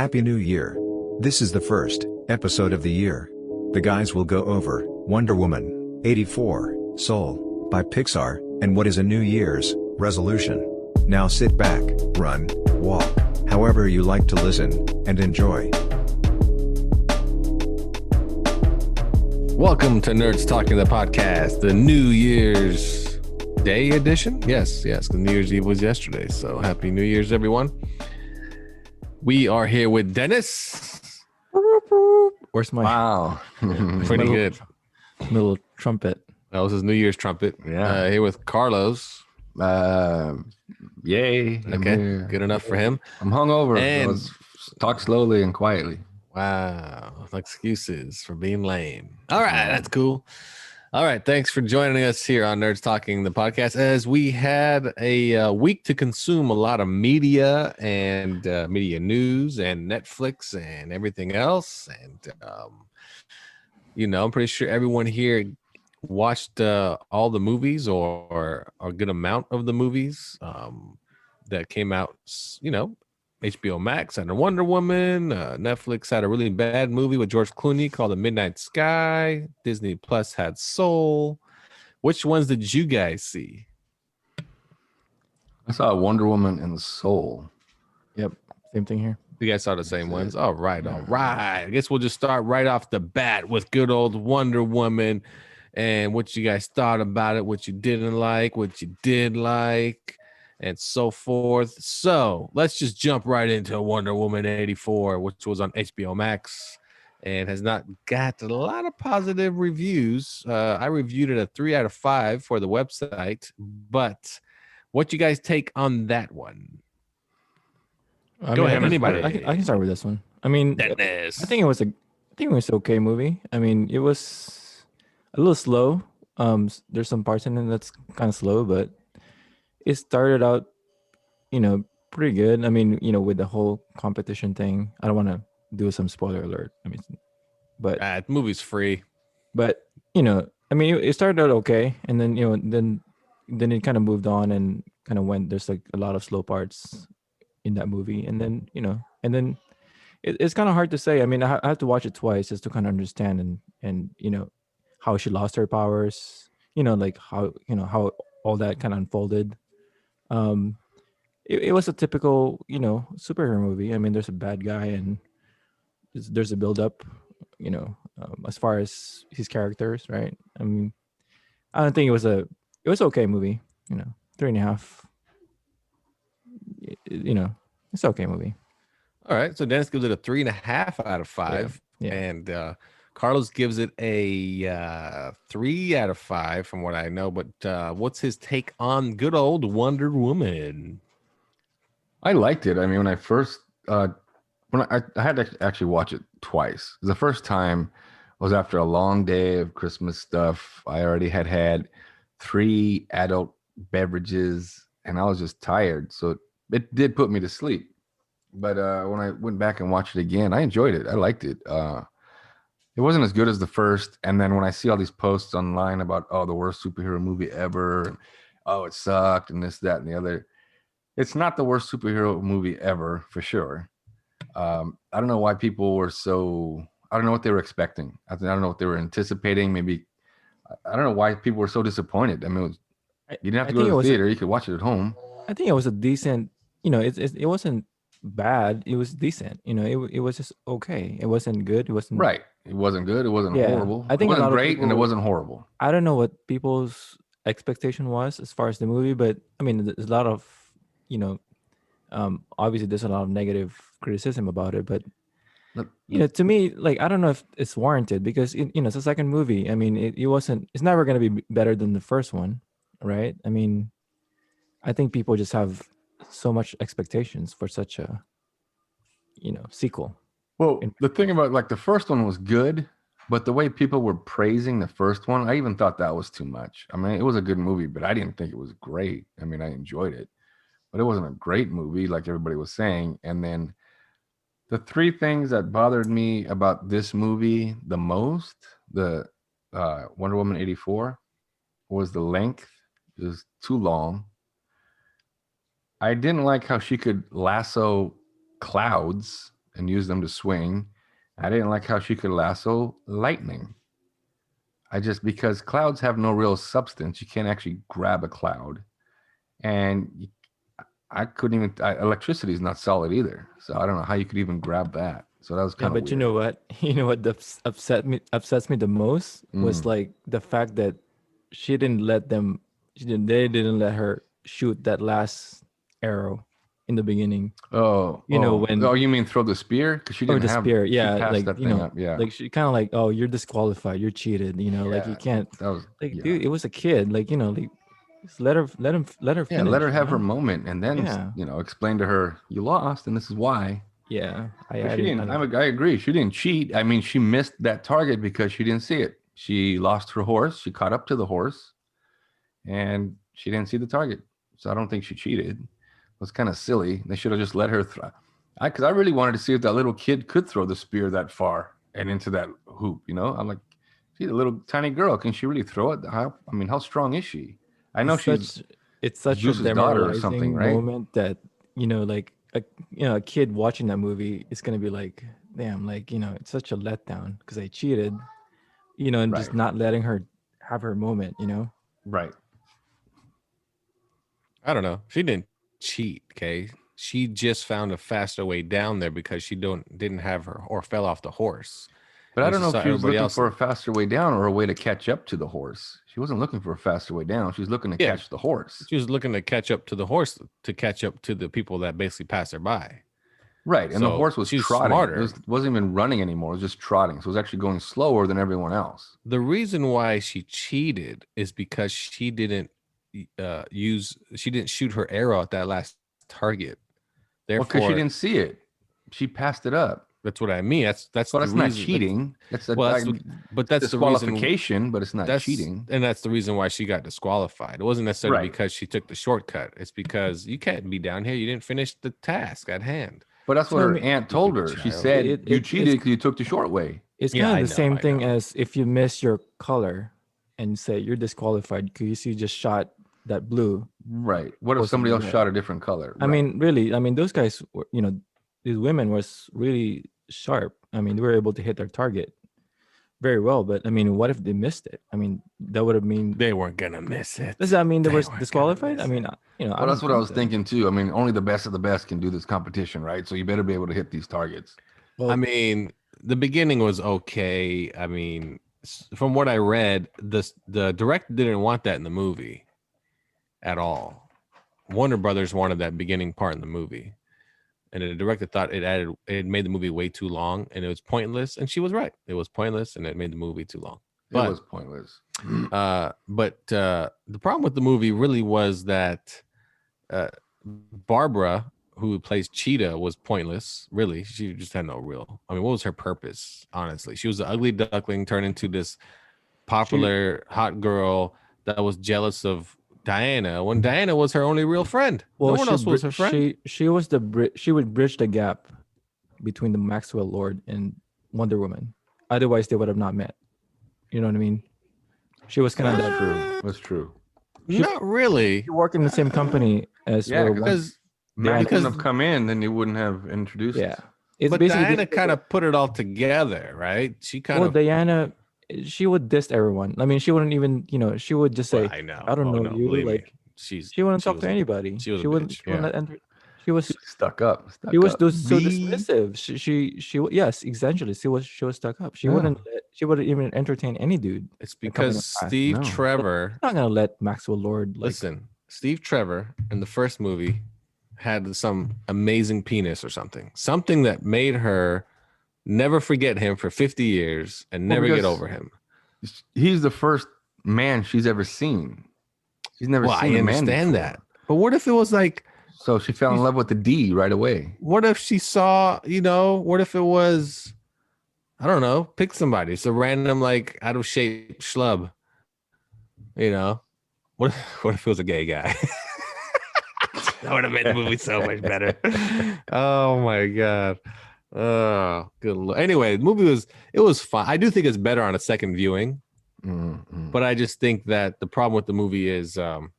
Happy New Year. This is the first episode of the year. The guys will go over Wonder Woman 84, Soul, by Pixar, and what is a New Year's resolution. Now sit back, run, walk, however you like to listen, and enjoy. Welcome to Nerds Talking the Podcast, the New Year's Day edition. Yes, the New Year's Eve was yesterday, so Happy New Year's, everyone. We are here with Dennis. Where's my Pretty good. Little trumpet? That was his New Year's trumpet. Yeah. Here with Carlos. Yay. Okay, good enough for him. I'm hungover. And- Let's talk slowly and quietly. Wow, excuses for being lame. All right, that's cool. All right, thanks for joining us here on Nerds Talking the Podcast. As we had a week to consume a lot of media and media news and Netflix and everything else, and I'm pretty sure everyone here watched all the movies or a good amount of the movies that came out. HBO Max had a Wonder Woman. Netflix had a really bad movie with George Clooney called The Midnight Sky. Disney Plus had Soul. Which ones did you guys see? I saw Wonder Woman and Soul. Yep, same thing here. You guys saw the same ones? All right. I guess we'll just start right off the bat with good old Wonder Woman and what you guys thought about it, what you didn't like, what you did like, and so forth. So let's just jump right into Wonder Woman 84, which was on HBO Max and has not got a lot of positive reviews. I reviewed it a 3 out of 5 for the website, but what you guys take on that one? Go ahead, anybody. I can start with this one. I mean, Dennis. I think it was an okay movie. I mean, it was a little slow. There's some parts in it that's kind of slow, but it started out, pretty good. I mean, with the whole competition thing. I don't want to do some spoiler alert. I mean, but The movie's free. But it started out okay, and then then it kind of moved on and kind of went. There's like a lot of slow parts in that movie, and then it's kind of hard to say. I mean, I have to watch it twice just to kind of understand and how she lost her powers. Like how all that kind of unfolded. It was a typical superhero movie. I mean, there's a bad guy and there's a build up. As far as his characters, right? I mean, I don't think it was okay movie. 3.5. It's okay movie. All right. So Dennis gives it a 3.5 out of 5. Yeah. And Carlos gives it a 3 out of 5 from what I know. But what's his take on good old Wonder Woman? I liked it. I mean, when I first, when I had to actually watch it twice. The first time was after a long day of Christmas stuff. I already had 3 adult beverages and I was just tired. So it did put me to sleep. But when I went back and watched it again, I enjoyed it. I liked it. It wasn't as good as the first. And then when I see all these posts online about, the worst superhero movie ever, and, it sucked, and this, that, and the other, it's not the worst superhero movie ever, for sure. I don't know why people were I don't know what they were expecting. I don't know what they were anticipating. Maybe, I don't know why people were so disappointed. I mean, you didn't have to go to the theater. You could watch it at home. I think it was a decent, it wasn't bad. It was decent. It was just okay. It wasn't good. It wasn't right. It wasn't good. It wasn't horrible. I think it wasn't great, people, and it wasn't horrible. I don't know what people's expectation was as far as the movie, but I mean, there's a lot of, obviously there's a lot of negative criticism about it, but to me, like, I don't know if it's warranted because it's a second movie. I mean, it's never going to be better than the first one, right? I mean, I think people just have so much expectations for such a sequel. Well, the thing about, like, the first one was good, but the way people were praising the first one, I even thought that was too much. I mean, it was a good movie, but I didn't think it was great. I mean, I enjoyed it, but it wasn't a great movie like everybody was saying. And then the 3 things that bothered me about this movie the most, the Wonder Woman 84, was the length. It was too long. I didn't like how she could lasso clouds and use them to swing. I didn't like how she could lasso lightning. Because clouds have no real substance. You can't actually grab a cloud. And I couldn't even, electricity is not solid either. So I don't know how you could even grab that. So that was Yeah, kind of but weird. you know what? You know what upsets me the most was like the fact that she didn't let them. They didn't let her shoot that last arrow in the beginning. Oh, You know when you mean throw the spear? Because she or didn't the have, spear, she yeah, passed like that thing up. Yeah. like she kind of like, oh, you're disqualified, you're cheated. You know, like you Yeah, can't. that was, Like, yeah. dude, it was a kid. Like like just let her Yeah, finish. let her you have her know? moment and then, Yeah, explain to her, you lost and this is why. yeah. But I she didn't. didn't, I agree. She didn't cheat. I mean, she missed that target because she didn't see it. She lost her horse. She caught up to the horse and she didn't see the target. So I don't think she cheated. It was kind of silly. They should have just let her throw. Because I really wanted to see if that little kid could throw the spear that far and into that hoop. I'm like, she's a little tiny girl. Can she really throw it? How strong is she? I know It's she's such it's such a Zeus's daughter or something, demoralizing right? moment that like a kid watching that movie is gonna be like, damn, like it's such a letdown because I cheated, and just Right. not letting her have her moment. Right. I don't know. She didn't cheat, okay? She just found a faster way down there because she didn't have her or fell off the horse. But I And don't she know if saw she was everybody looking else. for a faster way down or a way to catch up to the horse. She wasn't looking for a faster way down. She was looking to Yeah. catch the horse. She was looking to catch up to the horse to catch up to the people that basically passed her by. Right. And the So horse was she's trotting. smarter. It wasn't even running anymore. It was just trotting. So it was actually going slower than everyone else. The reason why she cheated is because she didn't shoot her arrow at that last target. Well, Therefore, because she didn't see it. She passed it up. that's what I mean. That's Well, the that's not reason. cheating. That's a But that's the reason. disqualification, but it's not cheating. And that's the reason why she got disqualified. It wasn't necessarily Right. because she took the shortcut. It's because you can't be down here. You didn't finish the task at hand. But that's what So, I her mean, aunt told her. She child. said, you it's cheated because you took the short way. it's Yeah, kind I of the know, same I thing know. as if you miss your color and say you're disqualified because you just shot that blue. Right. What if Was somebody else red. shot a different color? I mean, really, those guys were, these women was really sharp. I mean, they were able to hit their target very well. But I mean, what if they missed it? I mean, that would have mean. They weren't gonna miss it. Does that mean they They were weren't gonna disqualified? I miss mean, Well, I that's don't what I think was so. thinking too. I mean, only the best of the best can do this competition, right? So you better be able to hit these targets. Well, I mean, the beginning was okay. I mean, from what I read, the director didn't want that in the movie at all. Warner Brothers wanted that beginning part in the movie, and the director thought it made the movie way too long and it was pointless. And she was right; it was pointless and it made the movie too long. It was pointless. The problem with the movie really was that Barbara, who plays Cheetah, was pointless. Really, she just had no real. I mean, what was her purpose? Honestly, she was an ugly duckling turned into this popular hot girl that was jealous of Diana when Diana was her only real friend. well, No one else was her friend. She was she would bridge the gap between the Maxwell Lord and Wonder Woman. Otherwise, they would have not met. You know what I mean? She was kind of That's that. true. That's true. Not really, She worked in the same company as Yeah, where because Max because- wouldn't have come in, then they wouldn't have introduced. yeah, it's but basically Diana kind of put it all together, right? She kind well, of. Diana, she would diss everyone. I mean, she wouldn't even, she would just say, Well, I know. I don't Oh, know no, you. believe me. Like, she wouldn't talk was to a- anybody. she was a She wouldn't. bitch, She wouldn't yeah. let enter. She was. Stuck up. She was so Me? dismissive. Yes, essentially, she was stuck up. She Yeah. wouldn't even entertain any dude. It's that come in because her path. Steve No. Trevor. Not gonna let Maxwell Lord like. Listen, Steve Trevor in the first movie had some amazing penis or something that made her never forget him for 50 years and Well, never get because- over him. He's the first man she's ever seen. She's never Well, seen I a man understand before. that. But what if it was like, So she fell in love with the D right away. what if she saw, what if it was, I don't know, pick somebody. It's a random, like, out of shape schlub. What if it was a gay guy? That would have made the movie so much better. Oh my God. Oh, good Lord. Anyway, the movie was fun. I do think it's better on a second viewing, but I just think that the problem with the movie is the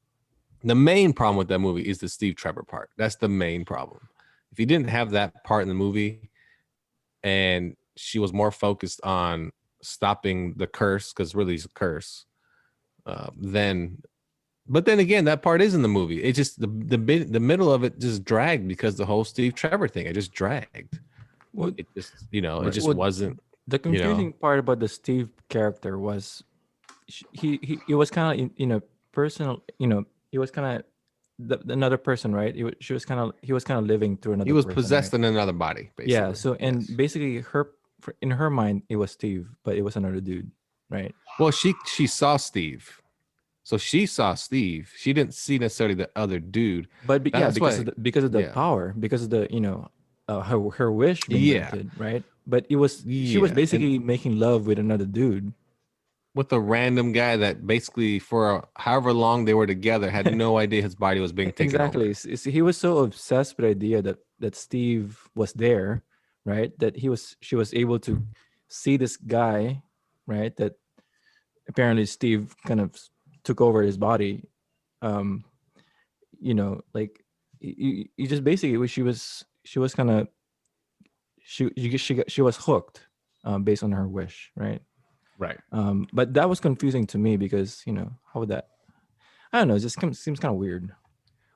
main problem with that movie is the Steve Trevor part. That's the main problem. If you didn't have that part in the movie, and she was more focused on stopping the curse, because really it's a curse. But then again, that part is in the movie. It just the middle of it just dragged because the whole Steve Trevor thing. It just dragged. Well, It just it Right. just Well, wasn't. the confusing part about the Steve character was he was kind of personal. He was kind of another person, right? He was kind of living through another. He was person, possessed right? in another body, basically. Yeah. So and Yes. basically in her mind it was Steve, but it was another dude, right? Well, she saw Steve. So she saw Steve. She didn't see necessarily the other dude. But yeah, That's why. because of the Yeah. power, because of the her wish being Yeah. granted, right? But she was Yeah, basically making love with another dude. with a random guy that basically for however long they were together had no idea his body was being taken Exactly. over. He was so obsessed with the idea that Steve was there, right? That she was able to see this guy, right? That apparently Steve kind of took over his body. Um, like you just basically she was kind of she was hooked, based on her wish, right? Right. But that was confusing to me because how would that? I don't know. It just seems kind of weird.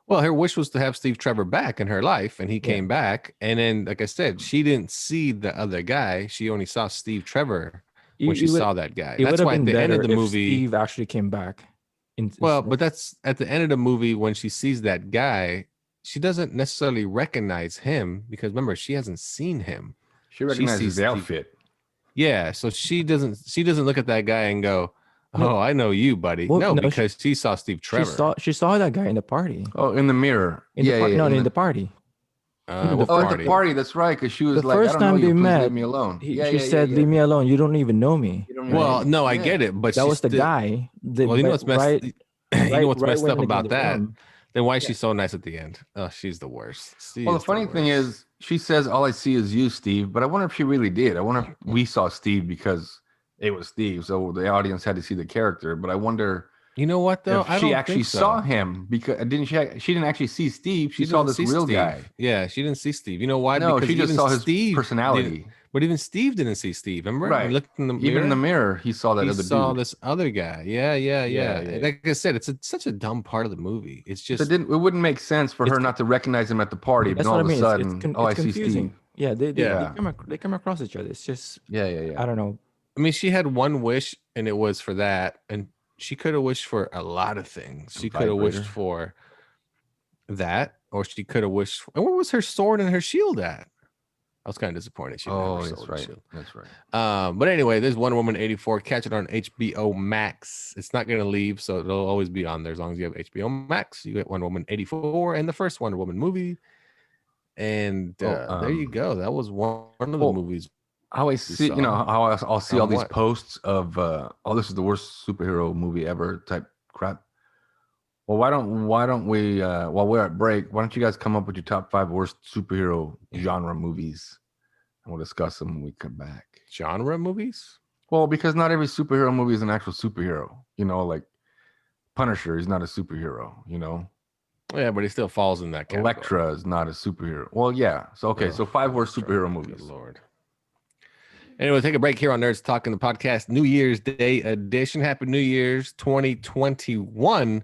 Well, her wish was to have Steve Trevor back in her life, and he came back. And then, like I said, she didn't see the other guy. She only saw Steve Trevor when she saw that guy. It would That's have why at been the end better of the if movie, Steve actually came back. well, but that's at the end of the movie when she sees that guy, she doesn't necessarily recognize him because remember, she hasn't seen him. She recognizes sees the Steve- outfit. Yeah, so she doesn't look at that guy and go, "Oh, No. I know you, buddy." Well, no, no, because she saw Steve Trevor. she saw that guy in the party. Oh, in the mirror. In yeah, the yeah. in the party. What Oh, at party? the party. That's right. Because she was The like, "I first don't know time you. they Please met, leave me alone." she said, "Leave me alone. You don't even know me." You don't Well, even- no, I yeah. get it, but That she was the still- guy. Well, you know what's messed. You know what's right messed when up they get in about the that? room. Then why is she so nice at the end? Oh, she's the worst. She Well, the is funny thing worst. is, she says, "All I see is you, Steve." But I wonder if she really did. I wonder if we saw Steve because it was Steve, so the audience had to see the character. But I wonder you know what though? if I she don't actually think so. saw him because didn't she? She didn't actually see Steve. She saw didn't this see real Steve. guy. Yeah, she didn't see Steve. You know why? No, because she just even saw his Steve personality. But even Steve didn't see Steve. Remember? Right. He looked in the mirror. Even in the mirror, he saw that he other saw dude. this other guy. Yeah. yeah. Like I said, it's such a dumb part of the movie. It's just It wouldn't make sense for her it's- not to recognize him at the party. That's But all what I of mean. a sudden, I It's see confusing. Steve. Yeah, Yeah. they come across each other. It's just Yeah. I don't know. I mean, she had one wish, and it was for that, and she could have wished for a lot of things. She could have wished Vibrator. for that, or she could have wished. And where was her sword and her shield at? I was kind of disappointed. She didn't have Oh, her that's sword and right. shield. That's right. But anyway, there's Wonder Woman 84. Catch it on HBO Max. It's not going to leave, so it'll always be on there as long as you have HBO Max. You get Wonder Woman 84 and the first Wonder Woman movie. And there you go. That was one of the movies. I always see, saw. how I'll see all these What? posts of, "Oh, this is the worst superhero movie ever" type crap. Well, why don't we, while we're at break, why don't you guys come up with your top 5 worst superhero genre movies, and we'll discuss them when we come back. Genre movies? Well, because not every superhero movie is an actual superhero. Like Punisher is not a superhero. Yeah, but he still falls in that category. Elektra is not a superhero. Well, yeah. So okay, so 5 worst superhero movies. Good Lord. Anyway, take a break here on Nerds Talking the Podcast, New Year's Day edition. Happy New Year's 2021.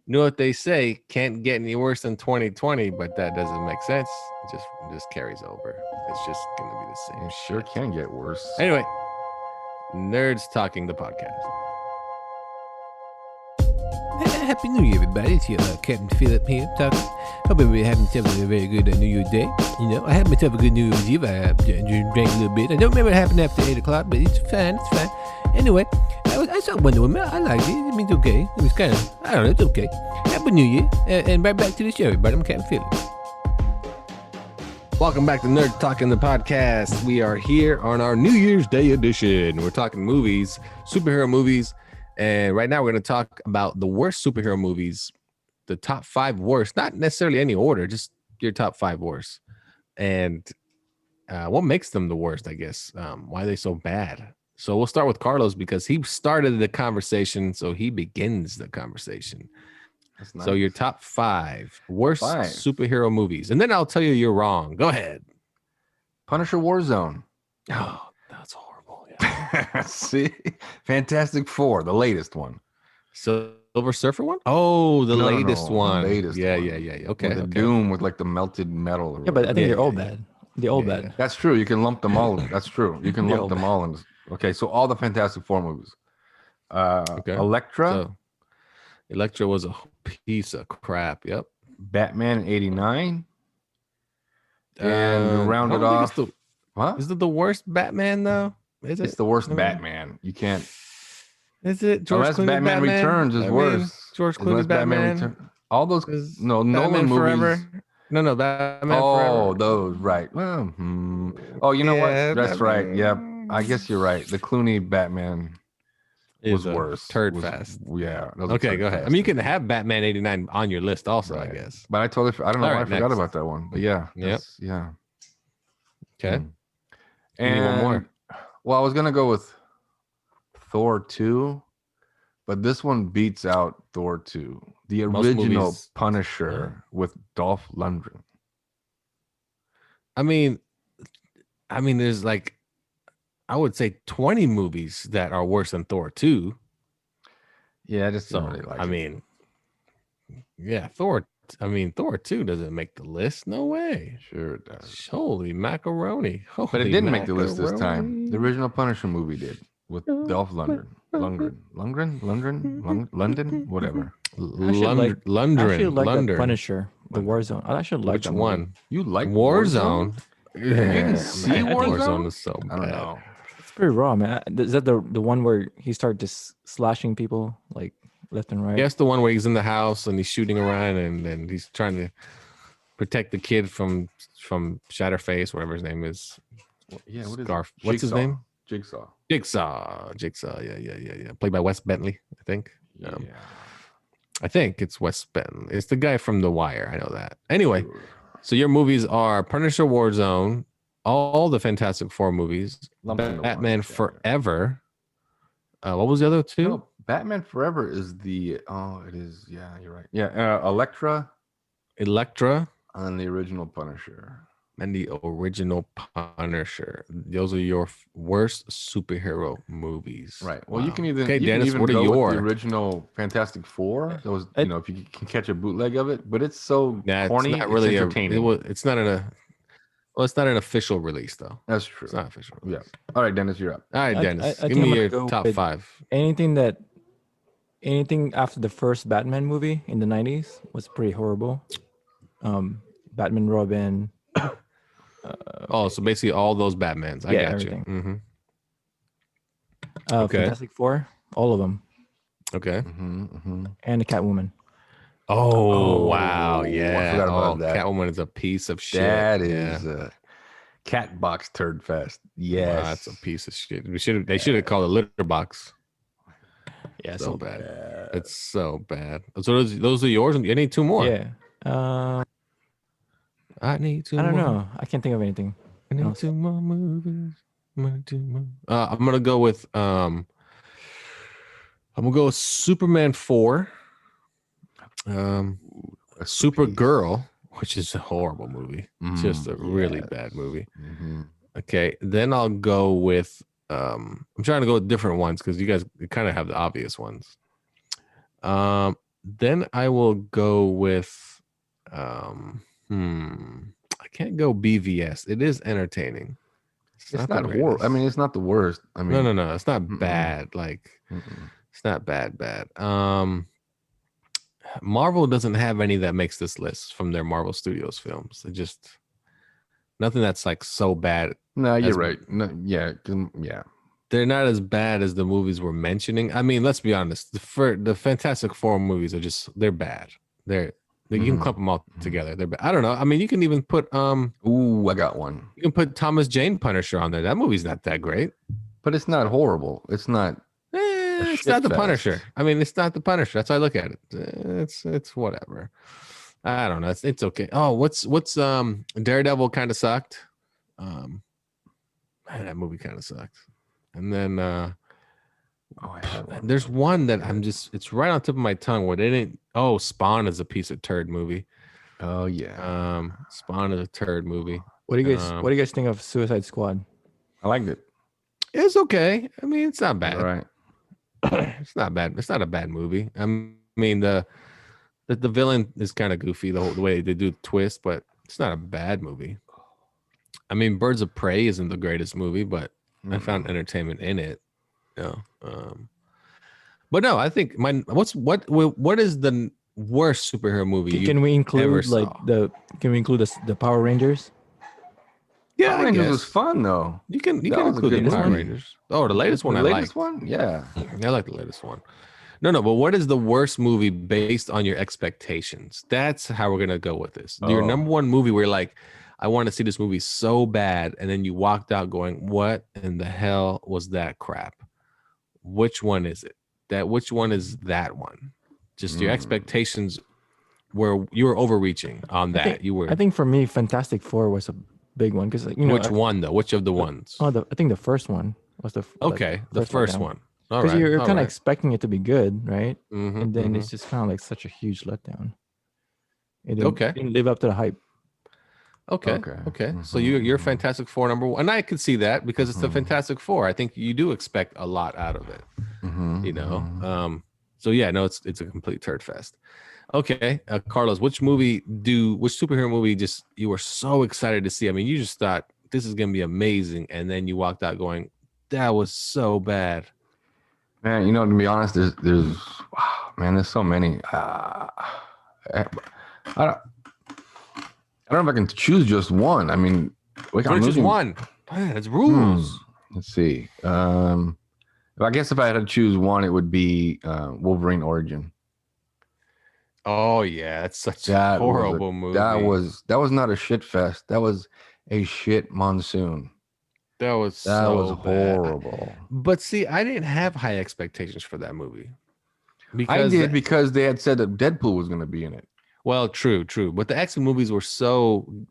You know what they say, can't get any worse than 2020, but that doesn't make sense. It just carries over. It's just going to be the same. It sure can get worse. Anyway, Nerds Talking the Podcast. Happy New Year, everybody. It's your Captain Philip here talking. Hope everybody having themselves a very good New Year's Day. I had myself a good New Year's Eve. I drank a little bit. I don't remember what happened after 8 o'clock, but it's fine. It's fine. Anyway, I saw Wonder Woman. I liked it. I mean, it's okay. It was kind of, I don't know, it's okay. Happy New Year. And right back to the show, everybody. I'm Captain Philip. Welcome back to Nerd Talking the Podcast. We are here on our New Year's Day edition. We're talking movies, superhero movies. And right now we're going to talk about the worst superhero movies, the top 5 worst, not necessarily any order, just your top 5 worst. And what makes them the worst, I guess. Why are they so bad? So we'll start with Carlos because he started the conversation. So he begins the conversation. That's nice. So your top 5 worst 5. superhero movies. And then I'll tell you you're wrong. Go ahead. Punisher Warzone. Oh, that's horrible. Yeah. See, Fantastic Four, the latest one. Silver Surfer one? Oh, the No, no, latest no, one. the latest Yeah, one. yeah, yeah, yeah. Okay, With the okay. Doom with like the melted metal. Or Yeah, but I whatever. think Yeah, they're all yeah, yeah. bad. They're all Yeah, bad. That's true. You can lump them all. That's true. You can They're lump all them bad. all in. Okay, so all the Fantastic Four movies. Okay. Elektra, So Electra was a piece of crap. Yep. Batman in '89, and to I round it don't think off, what? is it the worst Batman though? Is it? It's the worst No. Batman. You can't. Is it George Unless Clooney Batman Returns is I mean, worse. George Clooney Unless Batman. Returns. All those Is Nolan Batman movies. Forever. No, Batman Oh, Forever. those right. Well, oh, you know Yeah, what? That's right. Yep. Batman I guess you're right. The Clooney Batman was is a worse. turd Was- fest. Yeah. that was a Okay, turd go ahead. I fest. mean, you can have Batman '89 on your list also, I Right. guess. But I totally. I don't know All why right, I forgot next. about that one. But yeah. Yep. that's- Yeah. Okay. Mm. Give me one more. Well, I was gonna go with Thor 2, but this one beats out Thor 2. The Most original movies- Punisher with Dolph Lundgren. I mean, there's like, I would say 20 movies that are worse than Thor 2. Yeah, I just So, don't really like I it. mean, yeah, Thor 2 doesn't make the list. No way. Sure it does. Holy macaroni. But it Holy didn't make the list this time. macaroni. The original Punisher movie did with Dolph Lundgren. London, whatever. Actually, I actually like the Lundgren. Punisher, the Warzone. I actually like Which that movie. one? You like Warzone? You didn't see man, Warzone? is so I don't bad. know. It's pretty raw, man. Is that the one where he started just slashing people like left and right? Yes, the one where he's in the house and he's shooting around and he's trying to protect the kid from Shatterface, whatever his name is. Yeah, what is Scarf. it? What's his Jigsaw. name? Jigsaw. Yeah. Played by Wes Bentley, I think. Yeah. I think it's Wes Bentley. It's the guy from The Wire. I know that. Anyway, Sure. so your movies are Punisher, Warzone, all the Fantastic Four movies, Lump into one, Batman yeah. Forever. What was the other two? No, Batman Forever is the. Oh, it is. Yeah, you're right. Yeah, Elektra Elektra and the original Punisher. and the original Punisher. Those are your worst superhero movies. Right. Well, you Wow. can even. Okay, you Dennis, can even what are go your? with the original Fantastic Four. That was, I- if you can catch a bootleg of it, but it's so Nah, corny. it's not really entertaining. it's not an official release though. That's true. It's not official. Yeah. All right, Dennis, you're up. All right, I- Dennis, I give think I'm me gonna your go top with- 5. Anything after the first Batman movie in the 90s was pretty horrible. Batman Robin. Oh, so basically all those Batmans. I Yeah, got everything. you. Mm-hmm. Okay. Fantastic Four, all of them, Okay. and the Catwoman. Oh, wow. I Yeah. forgot about Oh, that. Catwoman is a piece of shit. That Yeah. is a cat box turd fest. Wow, Yes. that's a piece of shit. They should have called it litter box. Yeah, So bad. It's so bad. So those are yours, and you need 2 more. Yeah. I need 2 I don't more. know. I can't think of anything. I need else. 2 more movies. I'm gonna go with Superman 4. Supergirl, which is a horrible movie. Just a really bad movie. Okay, then I'll go with I'm trying to go with different ones because you guys kind of have the obvious ones. Then I will go with I can't go BVS. It is entertaining. It's not the horrible. I greatest. mean, it's not the worst. I mean, No. It's not Mm-mm. bad. Like mm-mm. it's not bad. Marvel doesn't have any that makes this list from their Marvel Studios films. It just nothing that's like so bad. No, you're As- right. No, yeah. They're not as bad as the movies we're mentioning. I mean, let's be honest. The Fantastic Four movies are just they're bad. You can Mhm. clump them all together. They're bad. I don't know. I mean, you can even put Ooh, I got one. you can put Thomas Jane Punisher on there. That movie's not that great. But it's not horrible. It's not. It's shit not the fest. Punisher. I mean, it's not the Punisher. That's how I look at it. It's whatever. I don't know. It's okay. Oh, what's Daredevil kind of sucked. Man, that movie kind of sucked. And then Oh, I had one. there's one that it's right on the tip of my tongue where they didn't. Oh, Spawn is a piece of turd movie. Oh yeah. Spawn is a turd movie. What do you guys think of Suicide Squad? I liked it. It's okay. I mean, it's not bad. All right. It's not bad. It's not a bad movie. I mean, the villain is kind of goofy the way they do the twist, but it's not a bad movie. I mean, Birds of Prey isn't the greatest movie, but I found entertainment in it. But no, I think what is the worst superhero movie? Can we include saw? the Power Rangers? Yeah, Power Rangers was fun though. You can That was a include good the Power movie. Rangers. Oh, the latest one The I latest like. one? Yeah. I like the latest one. No, but what is the worst movie based on your expectations? That's how we're gonna go with this. Your number one movie where you're like, I want to see this movie so bad, and then you walked out going, "What in the hell was that crap?" Which one is it? Which one is that one? Just your expectations were you were overreaching on that. I think for me, Fantastic Four was a big one because which one though? Which of the ones? I think the first one was the the first one. Because you're kind of expecting it to be good, right? Mm-hmm, and then it's just kind of like such a huge letdown. It Okay. didn't live up to the hype. Okay. So you're Fantastic Four number one, and I could see that because it's the Fantastic Four. I think you do expect a lot out of it. So yeah, no, it's a complete turd fest. Okay, Carlos, which superhero movie just you were so excited to see? I mean, you just thought this is gonna be amazing, and then you walked out going, "That was so bad." Man, to be honest, there's there's so many. I don't know if I can choose just one. I mean, just one. Man, it's rules. Let's see. I guess if I had to choose one, it would be Wolverine Origin. Oh yeah, that's such a horrible movie. That was not a shit fest. That was a shit monsoon. That was horrible. But see, I didn't have high expectations for that movie. I did because they had said that Deadpool was going to be in it. Well, true. But the X-Men movies were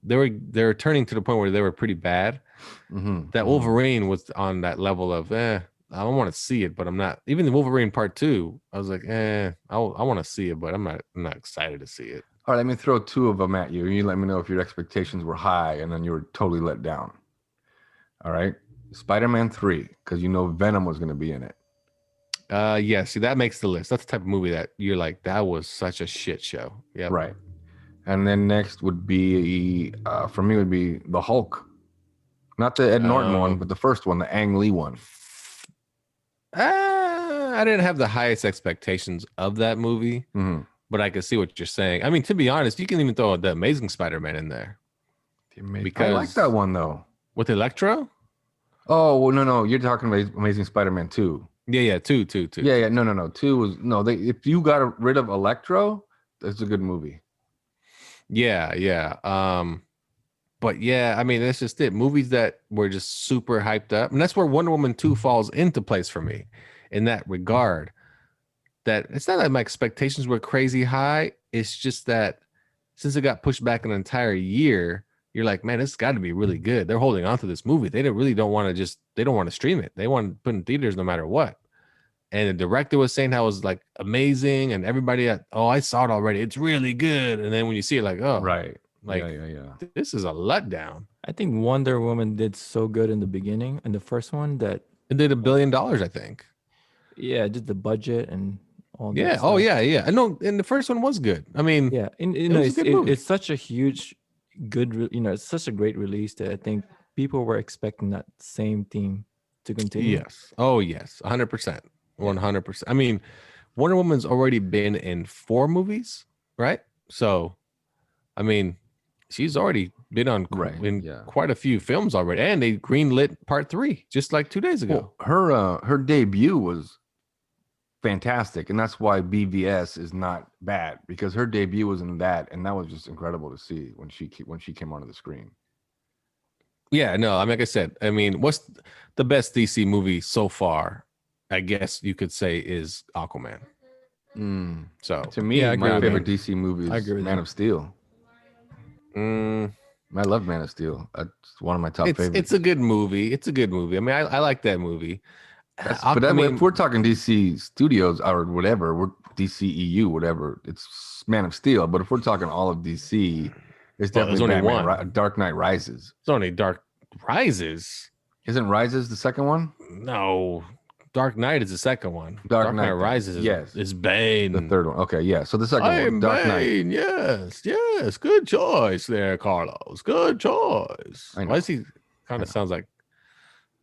they were turning to the point where they were pretty bad. That Wolverine was on that level of I don't want to see it, but I'm not. Even the Wolverine Part 2, I was like, I want to see it, but I'm not excited to see it. All right, let me throw two of them at you. You let me know if your expectations were high and then you were totally let down. All right, Spider-Man 3, because Venom was going to be in it. Yeah, see, that makes the list. That's the type of movie that you're like, that was such a shit show. Yeah, right. And then next would be for me would be the Hulk, not the Ed Norton one, but the first one, the Ang Lee one. I didn't have the highest expectations of that movie, but I can see what you're saying. I mean, to be honest, you can even throw the Amazing Spider-Man in there. I like that one though. With Electro? Oh well, no, you're talking about Amazing Spider-Man 2. Yeah, two. Yeah, no. 2 was if you got rid of Electro, that's a good movie. Yeah. But yeah, I mean, that's just it. Movies that were just super hyped up, and that's where Wonder Woman 2 falls into place for me, in that regard. That it's not that my expectations were crazy high. It's just that since it got pushed back an entire year, you're like, man, it's got to be really good. They're holding on to this movie. They don't want to stream it. They want to put it in theaters no matter what. And the director was saying how it was like amazing, and everybody, I saw it already. It's really good. And then when you see it, like, oh, right, like, this is a letdown. I think Wonder Woman did so good in the beginning, and the first one that it did $1 billion, I think. Yeah, just the budget and all. Yeah. That Oh stuff. yeah. I know. And the first one was good. I mean, yeah, it's such a huge, good. It's such a great release that I think people were expecting that same theme to continue. Yes. Oh yes. 100%. 100%. I mean, Wonder Woman's already been in 4 movies, right? So, I mean, she's already been on quite a few films already, and they greenlit Part 3 just like 2 days ago. Well, her debut was fantastic, and that's why BVS is not bad, because her debut was in that, and that was just incredible to see when she came onto the screen. Yeah, no, I mean, like I said, I mean, what's the best DC movie so far? I guess you could say is Aquaman. So to me, my favorite DC movie is Man of Steel. I love Man of Steel. It's one of my top favorites. It's a good movie. I mean, I like that movie. If we're talking DC Studios or whatever, we're DCEU, whatever, it's Man of Steel. But if we're talking all of DC, it's definitely Dark Knight Rises. It's only Dark Rises. Isn't Rises the second one? No, Dark Knight is the second one. Dark Knight, then. Rises Yes. is Bane. The third one. Okay, yeah. So the second I one, am Dark Bane. Knight. Yes. Good choice there, Carlos. Good choice. I know. Why is he kind of sounds like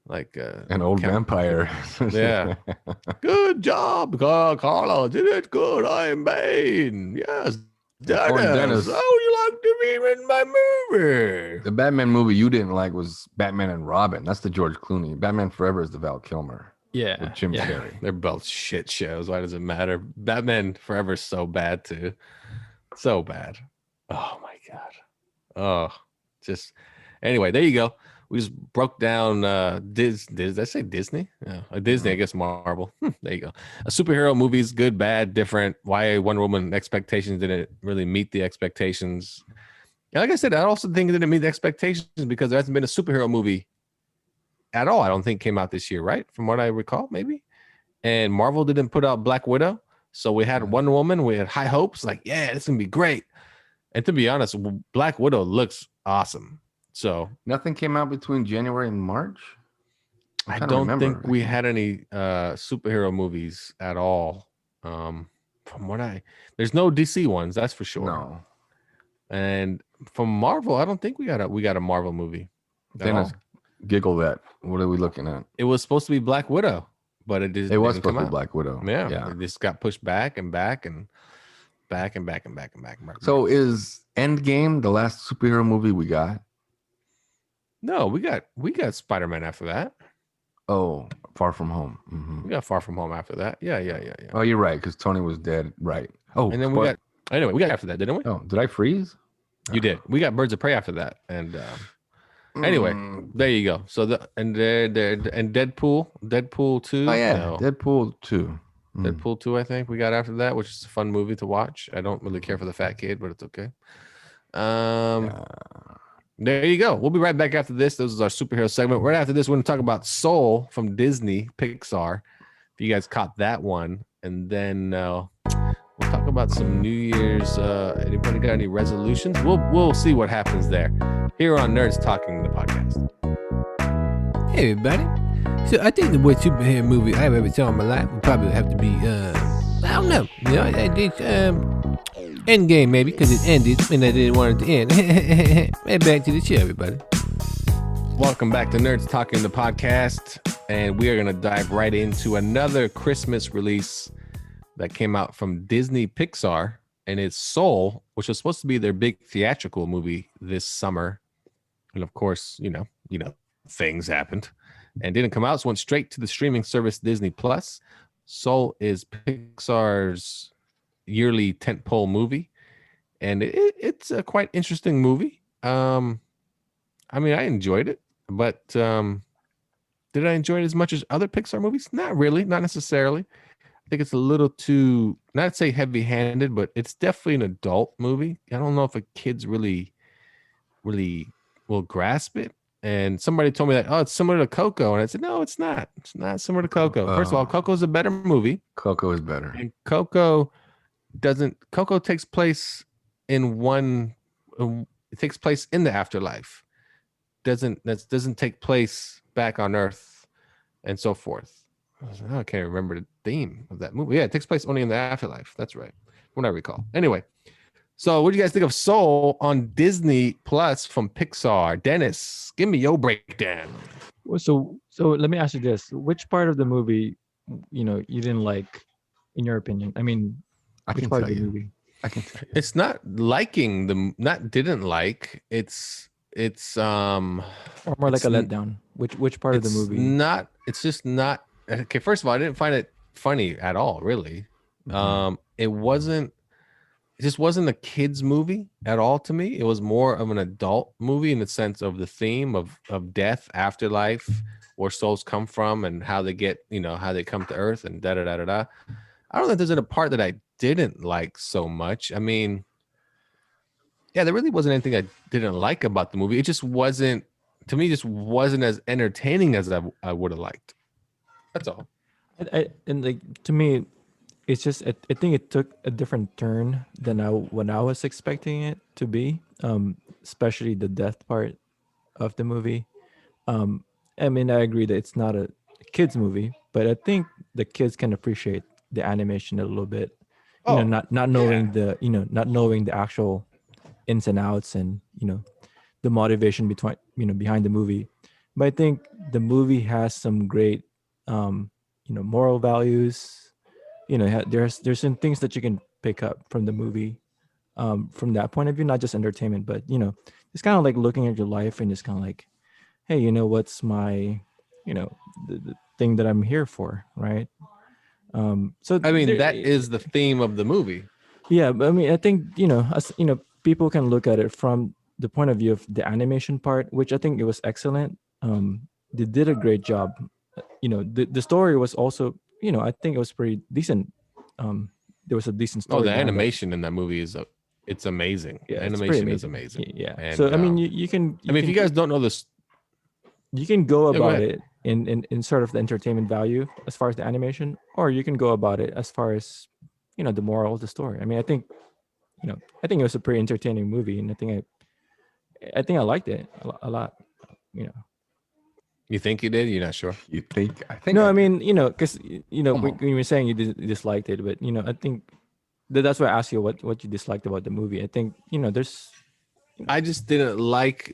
An old vampire. Yeah. Good job, Carlos. Did it good. I am Bane. Yes. Dennis. How would you like to be in my movie? The Batman movie you didn't like was Batman and Robin. That's the George Clooney. Batman Forever is the Val Kilmer. Yeah. With Jim Carrey. They're both shit shows. Why does it matter? Batman Forever is so bad too. So bad. Oh my God. Oh, just anyway, there you go. We just broke down did I say Disney? Yeah, Disney, I guess Marvel. There you go. A superhero movies, good, bad, different. Why Wonder Woman expectations didn't really meet the expectations. And like I said, I also think it didn't meet the expectations because there hasn't been a superhero movie at all. I don't think came out this year, right? From what I recall, maybe. And Marvel didn't put out Black Widow. So we had Wonder Woman. We had high hopes, like, yeah, it's gonna be great. And to be honest, Black Widow looks awesome. So nothing came out between January and March. I don't think we had any superhero movies at all. From what there's no DC ones, that's for sure. No. And from Marvel, I don't think we got a Marvel movie. Dennis, giggle that. What are we looking at? It was supposed to be Black Widow, but it didn't. It was supposed to be Black Widow. Yeah. It just got pushed back and back and back and back and back and back. So is Endgame the last superhero movie we got? No, we got Spider-Man after that. Oh, Far From Home. Mm-hmm. We got Far From Home after that. Yeah. Oh, you're right, because Tony was dead. Right. Oh, and then we got after that, didn't we? Oh, did I freeze? You did. We got Birds of Prey after that, and anyway, there you go. So and Deadpool 2. Oh yeah, no. Deadpool 2. Deadpool 2, I think we got after that, which is a fun movie to watch. I don't really care for the fat kid, but it's okay. There you go. We'll be right back after this. This is our superhero segment. Right after this, we're going to talk about Soul from Disney Pixar. If you guys caught that one, and then we'll talk about some New Year's. Anybody got any resolutions? We'll see what happens there. Here on Nerds Talking, the podcast. Hey everybody. So I think the worst superhero movie I've ever saw in my life would probably have to be I don't know. You know, it's Endgame maybe because it ended and I didn't want it to end. And back to the show, everybody. Welcome back to Nerds Talking, the podcast, and we are going to dive right into another Christmas release that came out from Disney Pixar, and it's Soul, which was supposed to be their big theatrical movie this summer, and of course, you know, things happened and didn't come out, so went straight to the streaming service Disney Plus. Soul is Pixar's yearly tentpole movie, and it's a quite interesting movie. I mean, I enjoyed it, but did I enjoy it as much as other Pixar movies? Not really, not necessarily. I think it's a little too, not to say heavy-handed, but it's definitely an adult movie. I don't know if a kid's really will grasp it. And somebody told me that, oh, it's similar to Coco. And I said, no, it's not. It's not similar to Coco. First of all, Coco's a better movie. Coco is better. And Coco takes place in it takes place in the afterlife. Doesn't take place back on Earth and so forth. I can't remember the theme of that movie. Yeah, it takes place only in the afterlife. That's right. When I recall. Anyway. So what do you guys think of Soul on Disney Plus from Pixar? Dennis, give me your breakdown. So let me ask you this. Which part of the movie, you didn't like, in your opinion? I mean, which part of the movie? I can tell you. It's not liking didn't like. It's or more like a letdown. Which part of the movie? It's just not. Okay, first of all, I didn't find it funny at all, really. Mm-hmm. It just wasn't a kid's movie at all to me. It was more of an adult movie in the sense of the theme of death, afterlife, where souls come from, and how they get, how they come to Earth, and da da da da da. I don't think there's a part that I didn't like so much. I mean, yeah, there really wasn't anything I didn't like about the movie. It just wasn't, to me, just wasn't as entertaining as I would have liked. That's all. To me, it's just I think it took a different turn than when I was expecting it to be, especially the death part of the movie. And I mean, I agree that it's not a kids movie, but I think the kids can appreciate the animation a little bit. Oh, Not knowing the not knowing the actual ins and outs, and the motivation between behind the movie. But I think the movie has some great moral values. There's some things that you can pick up from the movie, from that point of view, not just entertainment, but it's kind of like looking at your life and just kind of like, hey, what's my, you know, the thing that I'm here for, right? So I mean, there, that is the theme of the movie. yeah, but I mean, I think people can look at it from the point of view of the animation part, which I think it was excellent. They did a great job. The story was also, I think it was pretty decent. There was a decent Oh, story the behind it. animation in that movie it's amazing. Yeah, The it's pretty animation is amazing. amazing. Yeah. And, So I mean, you can. I mean, if you guys don't know this, you can go yeah, go about ahead. it in sort of the entertainment value as far as the animation, or you can go about it as far as the moral of the story. I mean, I think it was a pretty entertaining movie, and I think I liked it a lot. You know, You think you did? You're not sure? You think? I think. no, I I did. mean, because Come when on. you were saying you disliked it, but I think that's why I asked you what you disliked about the movie. I think there's I just didn't like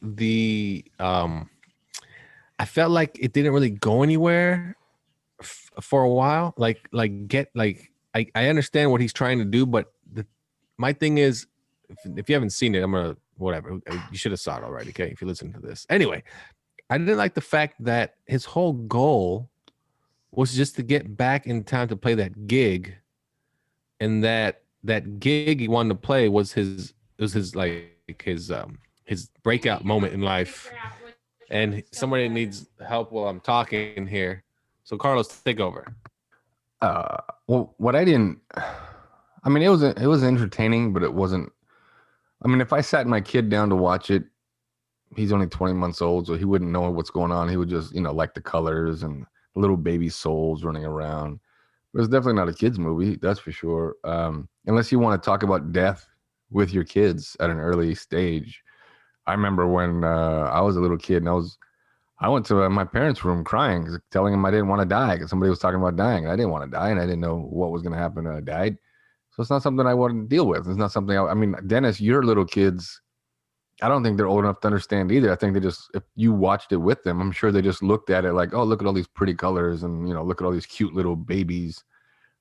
I felt like it didn't really go anywhere for a while. I understand what he's trying to do, but my thing is, if you haven't seen it, I'm gonna whatever. You should have saw it already. Okay, if you listen to this, anyway, I didn't like the fact that his whole goal was just to get back in time to play that gig, and that gig he wanted to play was his breakout moment in life. And somebody needs help while I'm talking here. So Carlos, take over. Well, what I didn't. I mean, it was entertaining, but it wasn't. I mean, if I sat my kid down to watch it, he's only 20 months old, so he wouldn't know what's going on. He would just, like the colors and little baby souls running around. But it's definitely not a kid's movie, that's for sure. Unless you want to talk about death with your kids at an early stage. I remember when I was a little kid, and I went to my parents' room crying, telling them I didn't want to die because somebody was talking about dying. I didn't want to die, and I didn't know what was going to happen when I died. So it's not something I want to deal with. It's not something I mean, Dennis, your little kids, I don't think they're old enough to understand either. I think they just, if you watched it with them, I'm sure they just looked at it like, oh, look at all these pretty colors and, look at all these cute little babies,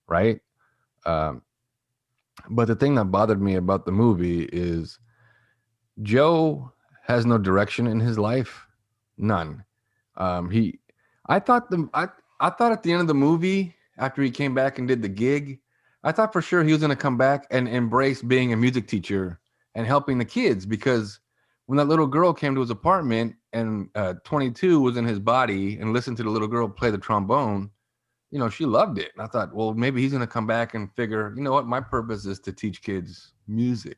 right? Um, but the thing that bothered me about the movie is Joe has no direction in his life, none. He, I thought at the end of the movie, after he came back and did the gig, I thought for sure he was going to come back and embrace being a music teacher and helping the kids, because when that little girl came to his apartment and 22 was in his body and listened to the little girl play the trombone, she loved it. And I thought, well, maybe he's going to come back and figure, you know what, my purpose is to teach kids music.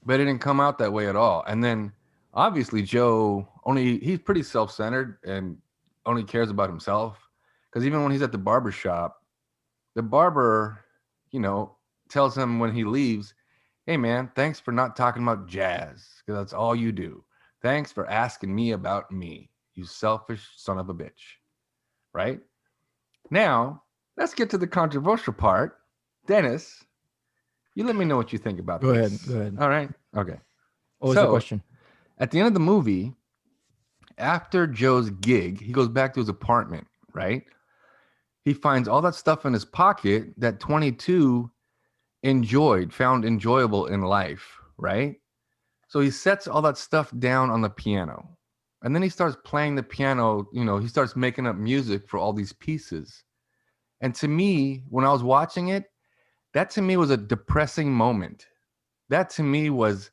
But it didn't come out that way at all. And then obviously Joe he's pretty self-centered and only cares about himself. Because even when he's at the barber shop, the barber, tells him when he leaves, hey man, thanks for not talking about jazz, because that's all you do. Thanks for asking me about me, you selfish son of a bitch. Right? Now, let's get to the controversial part. Dennis, you let me know what you think about Go this. ahead. All right. Okay. What was the question? At the end of the movie, after Joe's gig, he goes back to his apartment, right? He finds all that stuff in his pocket that 22 found enjoyable in life, right? So he sets all that stuff down on the piano. And then he starts playing the piano, he starts making up music for all these pieces. And to me, when I was watching it, that to me was a depressing moment. That to me was,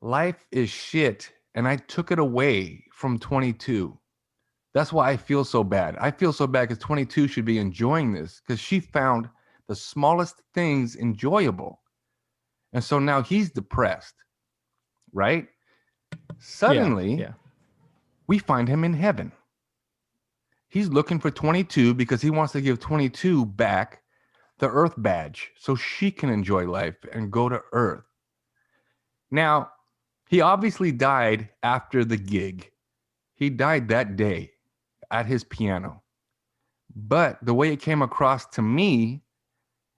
life is shit, and I took it away from 22. That's why I feel so bad. I feel so bad because 22 should be enjoying this, because she found the smallest things enjoyable. And so now he's depressed, right? Suddenly, Yeah. we find him in heaven. He's looking for 22 because he wants to give 22 back the Earth badge so she can enjoy life and go to Earth. Now, he obviously died after the gig. he died that day at his piano. But the way it came across to me,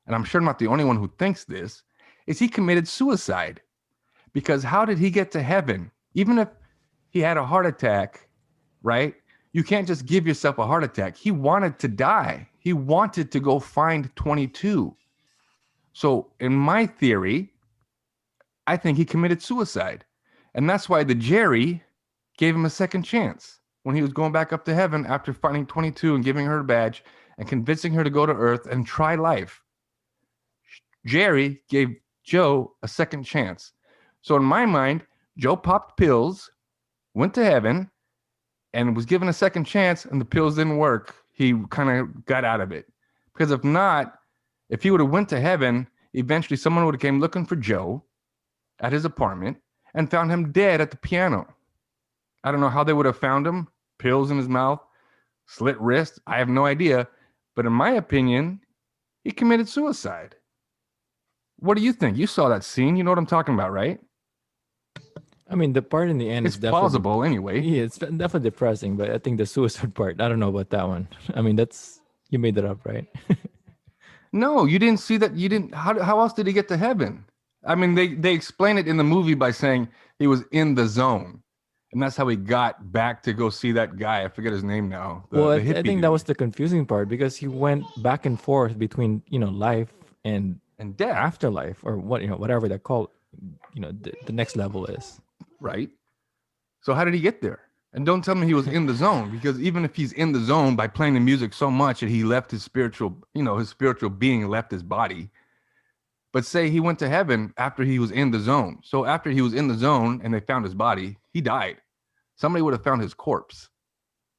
and I'm sure I'm not the only one who thinks this, is he committed suicide. Because how did he get to heaven? Even if he had a heart attack, right? You can't just give yourself a heart attack. He wanted to die. He wanted to go find 22. So in my theory, I think he committed suicide. And that's why the Jerry gave him a second chance when he was going back up to heaven after finding 22 and giving her a badge and convincing her to go to Earth and try life. Jerry gave Joe a second chance. So in my mind, Joe popped pills, went to heaven, and was given a second chance, and the pills didn't work. He kind of got out of it. Because if not, if he would have went to heaven, eventually someone would have came looking for Joe at his apartment and found him dead at the piano. I don't know how they would have found him. Pills in his mouth, slit wrist. I have no idea. But in my opinion, he committed suicide. What do you think? You saw that scene. You know what I'm talking about, right? I mean, the part in the end It's is definitely plausible anyway. Yeah, it's definitely depressing, but I think the suicide part, I don't know about that one. I mean, you made that up, right? No, you didn't see that. You didn't. How else did he get to heaven? I mean, they explain it in the movie by saying he was in the zone, and that's how he got back to go see that guy. I forget his name now. Well, the I hippie think that dude. was the confusing part because he went back and forth between life and And death, afterlife, or whatever they call the next level is. right? So how did he get there? And don't tell me he was in the zone, because even if he's in the zone by playing the music so much that he left his spiritual being left his body. But say he went to heaven after he was in the zone. So after he was in the zone and they found his body, he died. Somebody would have found his corpse.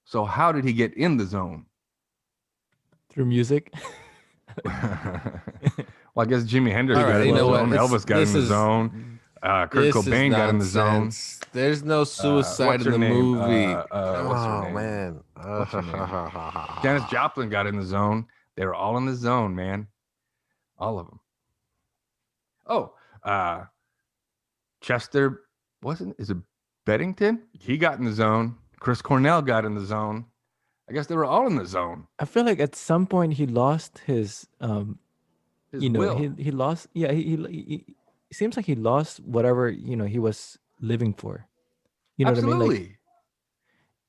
So how did he get in the zone? Through music. Well, I guess Jimi Hendrix All got right, in you the know zone. what? Elvis got in the zone. Kurt This is Cobain got in the zone. nonsense. There's no suicide what's in her the name? movie. What's her name? Man. What's her name? Janis Joplin got in the zone. They were all in the zone, man. All of them. Oh, Chester, is it Beddington? He got in the zone. Chris Cornell got in the zone. I guess they were all in the zone. I feel like at some point he lost his His will. he lost he it seems like he lost whatever he was living for. You know Absolutely. what I mean? Like,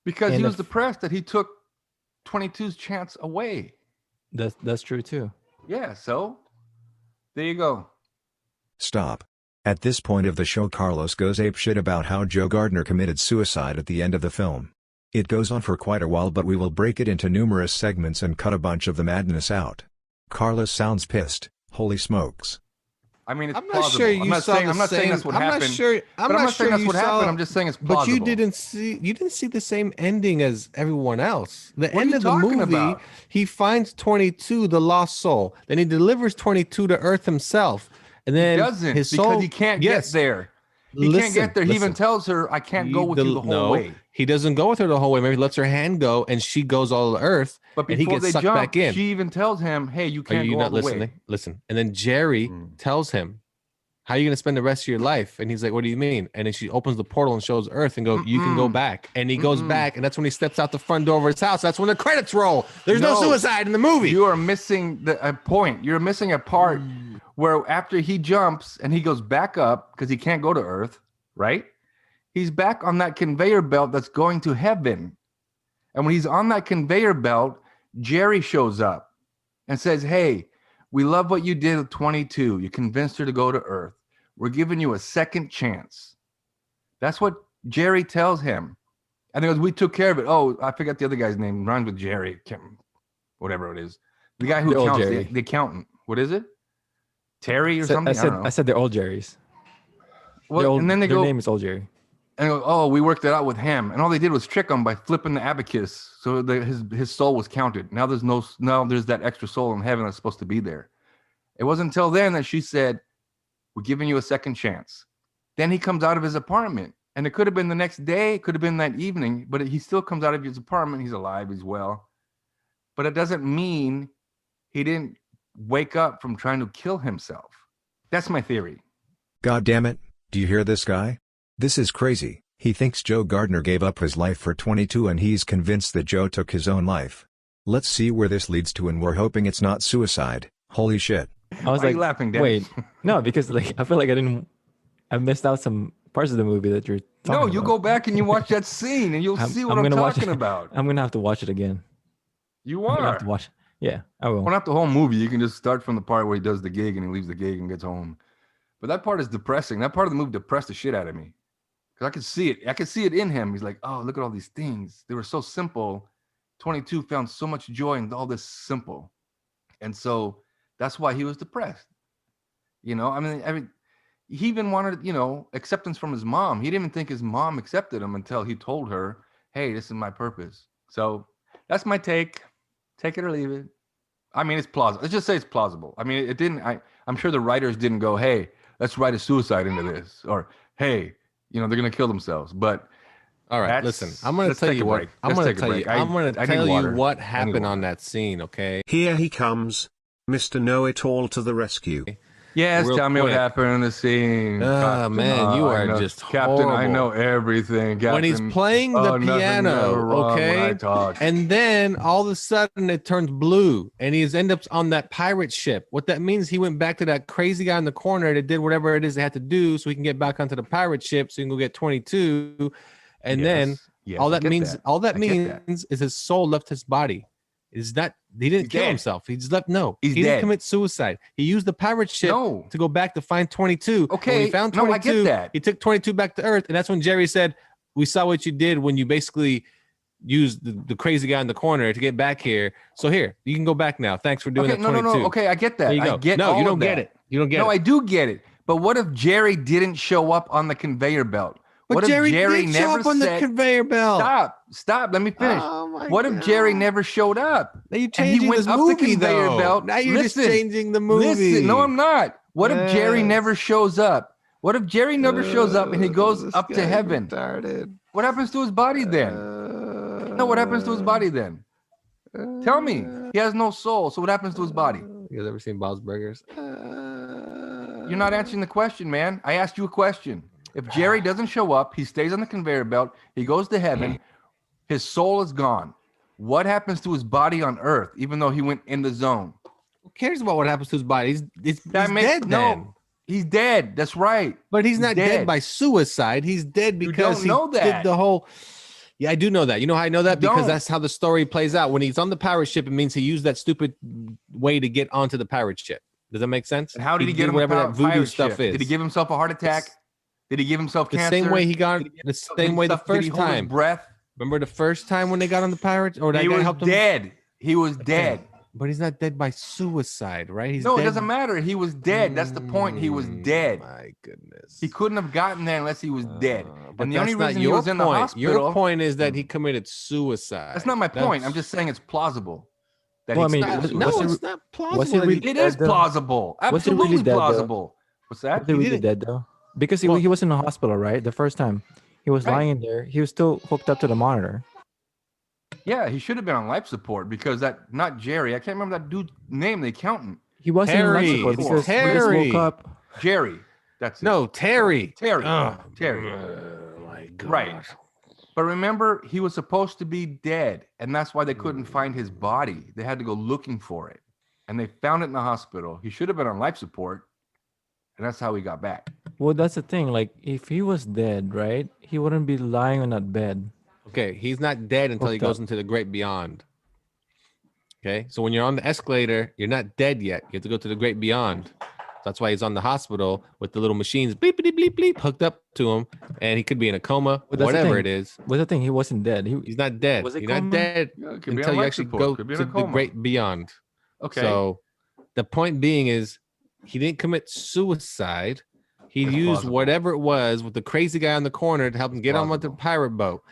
because he and was if- depressed that he took 22's chance away. that's true too. Yeah, so there you go. Stop. At this point of the show, Carlos goes apeshit about how Joe Gardner committed suicide at the end of the film. It goes on for quite a while, but we will break it into numerous segments and cut a bunch of the madness out. Carlos sounds pissed. Holy smokes. I mean, it's I'm not plausible. sure you I'm not saw saying, the I'm not saying same. that's what I'm happened. not sure. I'm but not saying sure that's you what saw. happened. I'm just saying it's But plausible. you didn't see the same ending as everyone else. The What are end you of the talking movie, about? he finds 22, the lost soul. Then he delivers 22 to Earth himself, and then He doesn't, his because soul. he can't yes, get there. He can't get there. He even tells her, "I can't go with you the whole way." He doesn't go with her the whole way. Maybe he lets her hand go, and she goes all to Earth. But and he before gets they sucked jump, back in. she even tells him, "Hey, you Are can't you go all not the listening? way." Listen. And then Jerry tells him, "How are you going to spend the rest of your life?" And he's like, "What do you mean?" And then she opens the portal and shows Earth and goes, "You can go back." And he goes back, and that's when he steps out the front door of his house. That's when the credits roll. There's no suicide in the movie. You are missing a point. You're missing a part where after he jumps and he goes back up because he can't go to Earth, right? He's back on that conveyor belt that's going to heaven. And when he's on that conveyor belt, Jerry shows up and says, "Hey, we love what you did with 22. You convinced her to go to Earth. We're giving you a second chance." That's what Jerry tells him. And he goes, "We took care of it." Oh, I forgot the other guy's name. Rhymes with Jerry. Whatever it is. The guy who The old counts, Jerry. the accountant. What is it? Terry or something? I don't know. I said they're all Jerry's. Well, and then they their go, name is all Jerry. and go, "Oh, we worked it out with him." And all they did was trick him by flipping the abacus so that his soul was counted. Now there's that extra soul in heaven that's supposed to be there. It wasn't until then that she said, "We're giving you a second chance." Then he comes out of his apartment. And it could have been the next day, it could have been that evening, but he still comes out of his apartment. He's alive, he's well. But it doesn't mean he didn't wake up from trying to kill himself. That's my theory. God damn it, do you hear this guy? This is crazy. He thinks Joe Gardner gave up his life for 22 and he's convinced that Joe took his own life. Let's see where this leads to, and we're hoping it's not suicide. Holy shit. I was Why are like, you laughing, Dennis? wait, no, because like I feel like I missed out some parts of the movie that you're talking No, you about. go back and you watch that scene and you'll see what I'm gonna watch talking it. about. I'm gonna have to watch it again. You I'm gonna are. have to watch. Yeah, I will. Well, not the whole movie. You can just start from the part where he does the gig and he leaves the gig and gets home. But that part is depressing. That part of the movie depressed the shit out of me. Because I could see it. I could see it in him. He's like, oh, look at all these things. They were so simple. 22 found so much joy in all this simple. And so that's why he was depressed. You know, I mean, he even wanted, acceptance from his mom. He didn't even think his mom accepted him until he told her, hey, this is my purpose. So that's my take. Take it or leave it. I mean, it's plausible. Let's just say it's plausible. I mean, it didn't, I'm sure the writers didn't go, hey, let's write a suicide into this. Or, hey, they're going to kill themselves. But all right, listen, I'm going to tell you what. I'm going to tell you what happened on that scene, okay? Here he comes, Mr. Know-It-All to the rescue. Yes, Real tell me what quick. happened in the scene. Ah, man, you I are know. just Captain, I horrible. know everything. Captain. When he's playing the nothing's piano, ever wrong when okay? I talk. And then all of a sudden it turns blue and he's end up on that pirate ship. What that means, he went back to that crazy guy in the corner that did whatever it is they had to do so he can get back onto the pirate ship so he can go get 22. And then all that means is his soul left his body. He didn't kill himself. He just left. No, he didn't commit suicide. He used the pirate ship to go back to find 22. Okay, when he found 22, I get that. He took 22 back to Earth, and that's when Jerry said, "We saw what you did when you basically used the crazy guy in the corner to get back here. So here, you can go back now. Thanks for doing that 22." No. Okay, I get that. There you go. I get no, you don't of get that. it. You don't get it. No, I do get it. But what if Jerry didn't show up on the conveyor belt? But what Jerry if Jerry did never show up on the said, conveyor belt. Stop. Let me finish. Oh my what if Jerry never showed up? Now you're changing this movie, though. Now you're just changing the movie. Listen, no, I'm not. What if Jerry never shows up? What if Jerry never shows up and he goes up to heaven? What happens to his body then? No, what happens to his body then? Tell me. He has no soul. So what happens to his body? You guys ever seen Bob's Burgers? You're not answering the question, man. I asked you a question. If Jerry doesn't show up, he stays on the conveyor belt, he goes to heaven, his soul is gone. What happens to his body on Earth, even though he went in the zone? Who cares about what happens to his body? He's dead then. He's dead. That's right. But he's not dead by suicide. He's dead because he did the whole... Yeah, I do know that. You know how I know that? Because that's how the story plays out. When he's on the pirate ship, it means he used that stupid way to get onto the pirate ship. Does that make sense? And how did he get whatever that voodoo stuff is? Did he give himself a heart attack? Did he give himself cancer? The same way he got the same way the first time. Breath. Remember the first time when they got on the pirates? Or that guy helped him? Dead. He was dead. But he's not dead by suicide, right? No, it doesn't matter. He was dead. That's the point. He was dead. My goodness. He couldn't have gotten there unless he was dead. But the only reason he was in the hospital. Your point is that he committed suicide. That's not my point. I'm just saying it's plausible. It's not plausible. It is plausible. Absolutely plausible. What's that? Was he really dead though? Because he was in the hospital, right? The first time he was lying in there, he was still hooked up to the monitor. Yeah, he should have been on life support because not Jerry. I can't remember that dude's name, the accountant. He wasn't on life support because Terry. he just woke up. Jerry. That's it. No, Terry. Terry. Oh, Terry. My God. Right. But remember, he was supposed to be dead, and that's why they couldn't find his body. They had to go looking for it, and they found it in the hospital. He should have been on life support, and that's how he got back. Well, that's the thing. Like, if he was dead, right, he wouldn't be lying on that bed. Okay, he's not dead until he goes into the great beyond. Okay, so when you're on the escalator, you're not dead yet. You have to go to the great beyond. That's why he's on the hospital with the little machines, bleep, bleep, bleep, bleep, hooked up to him, and he could be in a coma, whatever it is. What's the thing? He wasn't dead. He's not dead. Was it You're not dead until you actually go to the great beyond. Okay. So the point being is he didn't commit suicide. He used whatever it was with the crazy guy on the corner to help him get on with the pirate boat.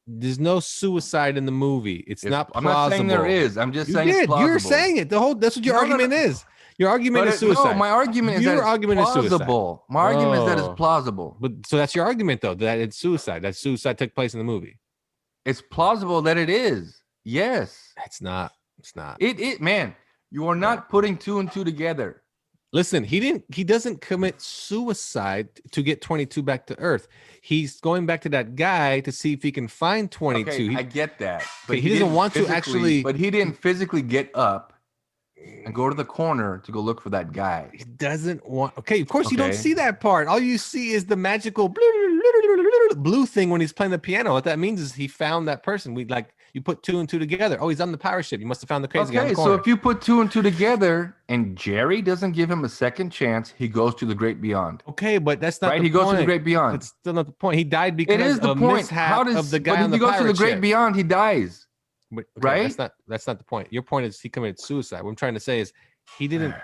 There's no suicide in the movie. It's not plausible. I'm not saying there is. I'm just saying it's plausible. You're saying it. That's what your argument is. Your argument is suicide. No, my argument is that it's plausible. My argument is that it's plausible. But so that's your argument, though, that it's suicide. That suicide took place in the movie. It's plausible that it is. Yes. It's not. It's not. Man, you are not putting two and two together. Listen, he doesn't commit suicide to get 22 back to Earth. He's going back to that guy to see if he can find 22. Okay, I get that. But he doesn't want to actually. But he didn't physically get up and go to the corner to go look for that guy. He doesn't want. Okay, of course you don't Okay. see that part. All you see is the magical blue thing when he's playing the piano. What that means is he found that person. You put 2 and 2 together. Oh, he's on the pirate ship. You must have found the crazy guy in Okay, the so corner. if you put 2 and 2 together and Jerry doesn't give him a second chance, he goes to the great beyond. Okay, but that's not Right? the He goes point. to the great beyond. That's still not the point. He died because It is the of point. mishap How does of the guy but on if the he goes to the pirate great ship. beyond, he dies. But, right? That's not the point. Your point is he committed suicide. What I'm trying to say is he didn't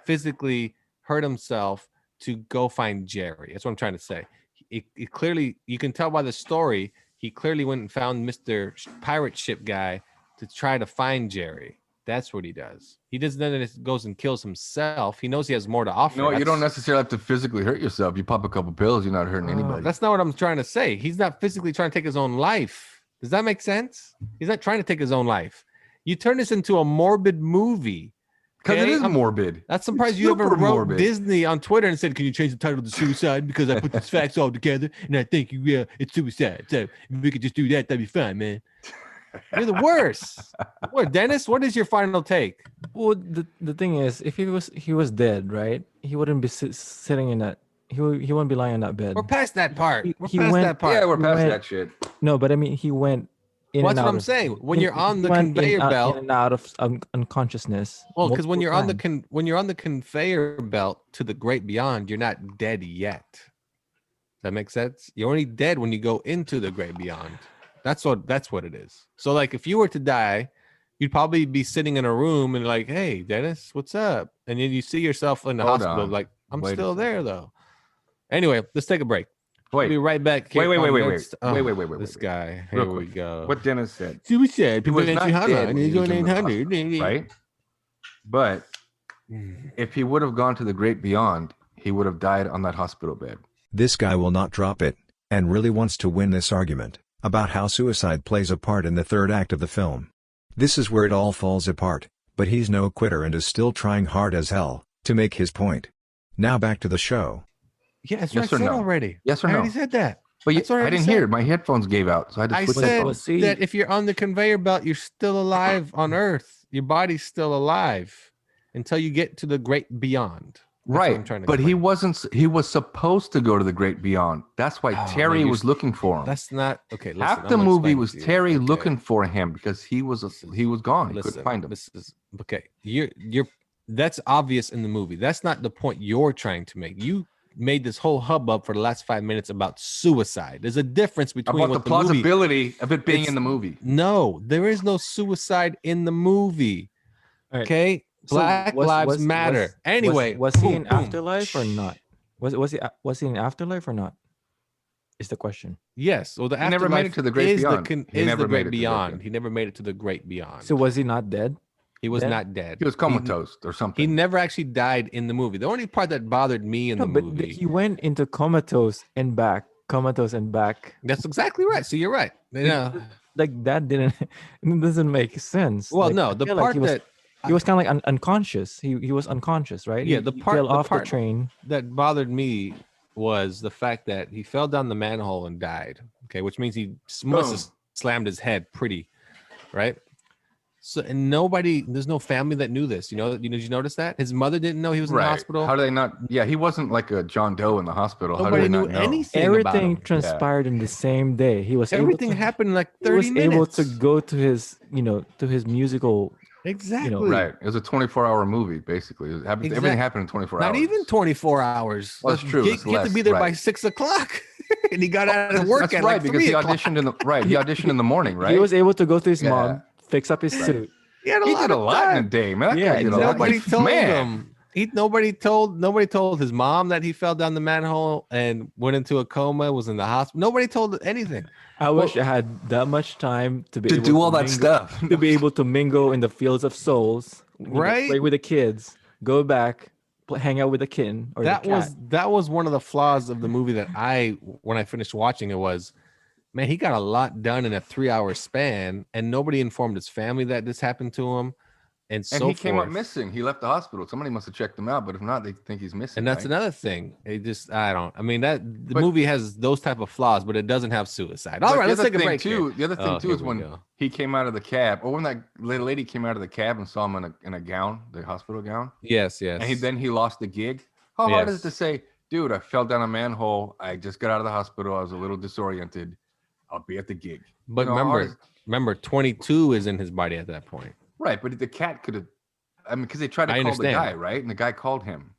physically hurt himself to go find Jerry. That's what I'm trying to say. It clearly, you can tell by the story, he clearly went and found Mr. Pirate Ship guy to try to find Jerry. That's what he does. He doesn't then it goes and kills himself. He knows he has more to offer. No, you don't necessarily have to physically hurt yourself. You pop a couple pills, you're not hurting anybody. That's not what I'm trying to say. He's not physically trying to take his own life. Does that make sense? He's not trying to take his own life. You turn this into a morbid movie. Because it okay? is morbid. That's surprised It's you ever super wrote morbid. Disney on Twitter and said, "Can you change the title to suicide because I put these facts all together and I think it's suicide. So if we could just do that, that'd be fine, man." You're the worst. What, Dennis? What is your final take? Well, the thing is, if he was dead, right? He wouldn't be sitting in that. He wouldn't be lying on that bed. We're past that part. We're He past went- that part. Yeah, we're past Went- that shit. No, but I mean, he went in Well, and that's what out I'm of- saying. When in- you're on he the went conveyor in belt, and out of unconsciousness. well, because when multiple you're on times. when you're on the conveyor belt to the great beyond, you're not dead yet. Does that make sense? You're only dead when you go into the great beyond. That's what it is. So, like, if you were to die, you'd probably be sitting in a room and like, "Hey, Dennis, what's up?" And then you see yourself in the Hold hospital, on. like, "I'm Wait a still second. there, though." Anyway, let's take a break. We'll be Wait, right back. Here Wait, on wait. Nerds- Oh, Wait, This wait. guy. Real Here we quick. go. What Dennis said, Suicide. He was not dead when he was in the 800. right? But if he would have gone to the great beyond, he would have died on that hospital bed. This guy will not drop it, and really wants to win this argument about how suicide plays a part in the third act of the film. This is where it all falls apart, but he's no quitter and is still trying hard as hell to make his point. Now back to the show. Yeah, that's Yes what I or said no? already. Yes or I no? already said that. But That's what I I already didn't said. hear it. My headphones gave out, so I had to I switch said headphones. see- that if you're on the conveyor belt, you're still alive on Earth. Your body's still alive until you get to the great beyond. That's what I'm Right, trying to but he explain. wasn't. He was supposed to go to the great beyond. That's why Oh, Terry man, was looking for him. That's not okay. Listen, Half I'm the gonna movie explain was to you. Terry Okay. looking for him because he was gone. He Listen, couldn't find him. This is okay. You're that's obvious in the movie. That's not the point you're trying to make. You made this whole hubbub for the last 5 minutes about suicide. There's a difference between About the what the movie. plausibility of it being It's- in the movie. No, there is no suicide in the movie. All right. Okay, So Black Lives Matter. Anyway, was he boom, in boom. afterlife or not? Was he in afterlife or not? Is the question. Yes. Well, the He never made it afterlife to the great is beyond. He is never the made it great to the great beyond. beyond. He never made it to the great beyond. So was he not dead? he was then- not dead. He was comatose or something. He never actually died in the movie. The only part that bothered me in No, the but movie. he went into comatose and back. That's exactly right. So you're right. Yeah. Like that didn't. It doesn't make sense. Well, Like, no, I the feel part he was, that he was kind of like unconscious. He was unconscious, right? Yeah, He- the he part- fell the off part- the train. that bothered me was the fact that he fell down the manhole and died. Okay, which means he must have slammed his head pretty, right? So and there's no family that knew this. Did you notice that his mother didn't know he was in the right. hospital? How do they not? Yeah, he wasn't like a John Doe in the hospital. How do Nobody they knew not know? anything. About Everything him. transpired in the same day. He was Everything able to, happened in like He 30 was minutes. able to go to his musical. exactly. Right. It was a 24-hour movie, basically. Everything Exact- happened in 24 Not hours. even 24 hours. Well, that's true. Get, It's get to less, be there by right. 6 o'clock, and he got out of work That's at right, like because 3 he o'clock. auditioned He auditioned in the morning, right? He was able to go to his Yeah. mom, fix up his suit. He had He lot did a of lot in a time. day, man. That Yeah, guy did a lot. Nobody told Man. him. Nobody told his mom that he fell down the manhole and went into a coma, was in the hospital. Nobody told anything. I wish I had that much time to be To able do all that mingle- stuff. to be able to mingle in the fields of souls, Right? Play with the kids, go back, hang out with the kitten or That the cat. was one of the flaws of the movie that when I finished watching it was, man, he got a lot done in a 3-hour span, and nobody informed his family that this happened to him. and And so he came up forth. missing. He left the hospital. Somebody must have checked him out, but if not, they think he's missing. And that's right? another thing. I mean, that the But- movie has those type of flaws, but it doesn't have suicide. All But right, the let's other take a thing break too. here. The other thing Oh, too here is we when go. he came out of the cab, or when that little lady came out of the cab and saw him in a gown, the hospital gown, Yes. and then he lost the gig. How hard is it to say, dude, I fell down a manhole. I just got out of the hospital. I was a little disoriented. I'll be at the gig. But how hard remember, 22 is in his body at that point. right? But the cat could have. I mean, because they tried to I call the understand. guy, right? And the guy called him.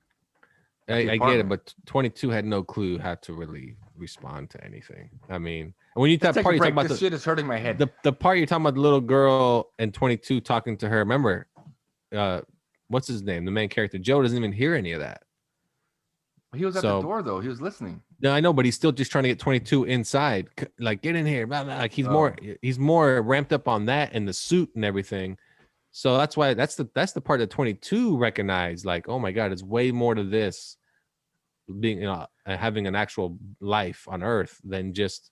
I get it, apartment. but 22 had no clue how to really respond to anything. I mean, when you Let's that take part a you talk break. about This shit is hurting my head. the part you're talking about, the little girl and 22 talking to her. Remember, what's his name? The main character, Joe, doesn't even hear any of that. He was at the door though. He was listening. No, I know, but he's still just trying to get 22 inside. Like, get in here. Blah, blah. Like he's more ramped up on that and the suit and everything. So that's why that's the part that 22 recognized. Like, oh my God, it's way more to this being, having an actual life on Earth than just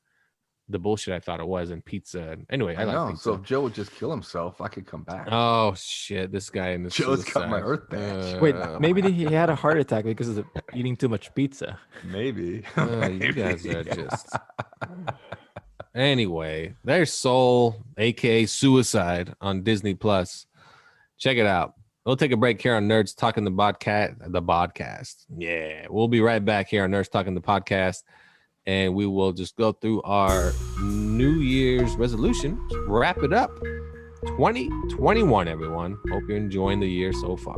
the bullshit I thought it was and pizza. Anyway, I like know. pizza. So if Joe would just kill himself, I could come back. Oh shit, this guy in the Joe's got my Earth badge. Wait, maybe he had a heart attack because of eating too much pizza. Maybe. You guys are just. Anyway, there's Soul, aka Suicide, on Disney Plus. Check it out. We'll take a break here on Nerds Talking the podcast. Yeah, we'll be right back here on Nerds Talking the podcast, and we will just go through our New Year's resolutions. Wrap it up. 2021, everyone. Hope you're enjoying the year so far.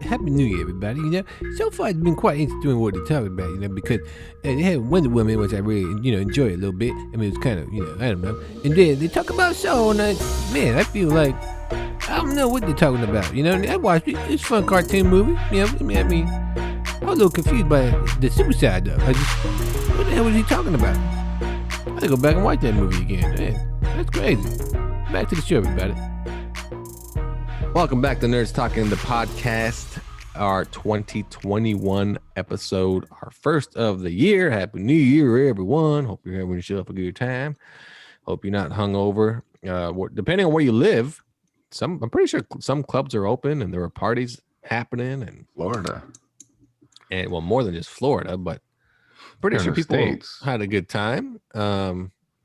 Happy New Year, everybody. So far it's been quite interesting what they're talking about, because they had Wonder Woman, which I really, enjoy a little bit. I mean, it's kind of, I don't know. And then they talk about Soul, and I feel like, I don't know what they're talking about, I watched it. It's a fun cartoon movie. I mean, I was a little confused by the suicide, though. What the hell was he talking about? I gotta go back and watch that movie again. Man, that's crazy. Back to the show, everybody. Welcome back to Nerds Talking the podcast, our 2021 episode, our first of the year. Happy New Year, everyone. Hope you're having yourself a good time. Hope you're not hungover. Depending on where you live, I'm pretty sure some clubs are open and there are parties happening in Florida. And well, more than just Florida, but pretty sure people had a good time.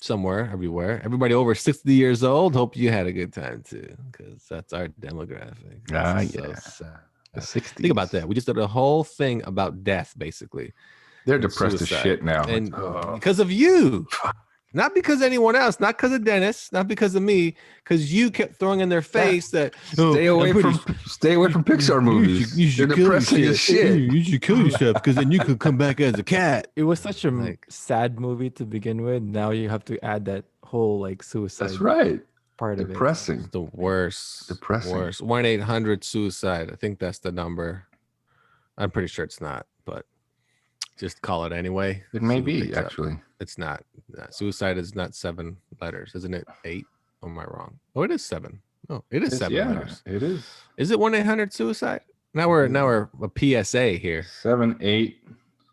Somewhere, everywhere. Everybody over 60 years old, hope you had a good time too, because that's our demographic. Yes. So The 60s. think about that. We just did a whole thing about death, basically. They're and depressed suicide. as shit now. And because of you. Not because of anyone else, not because of Dennis, not because of me, because you kept throwing in their face that stay away from Pixar movies. They're depressing as shit. You should kill yourself because then you could come back as a cat. It was such a sad movie to begin with. Now you have to add that whole suicide. That's right. Part depressing. of it. It's the worst. Depressing. Worst. 1-800 suicide. I think that's the number. I'm pretty sure it's not, but just call it anyway. It may be actually. It's not. Suicide is not 7 letters, isn't it? 8? Or am I wrong? Oh, it is 7. Oh, it is 7 letters. It is. Is it 1-800 suicide? Now we're a PSA here. 7, 8.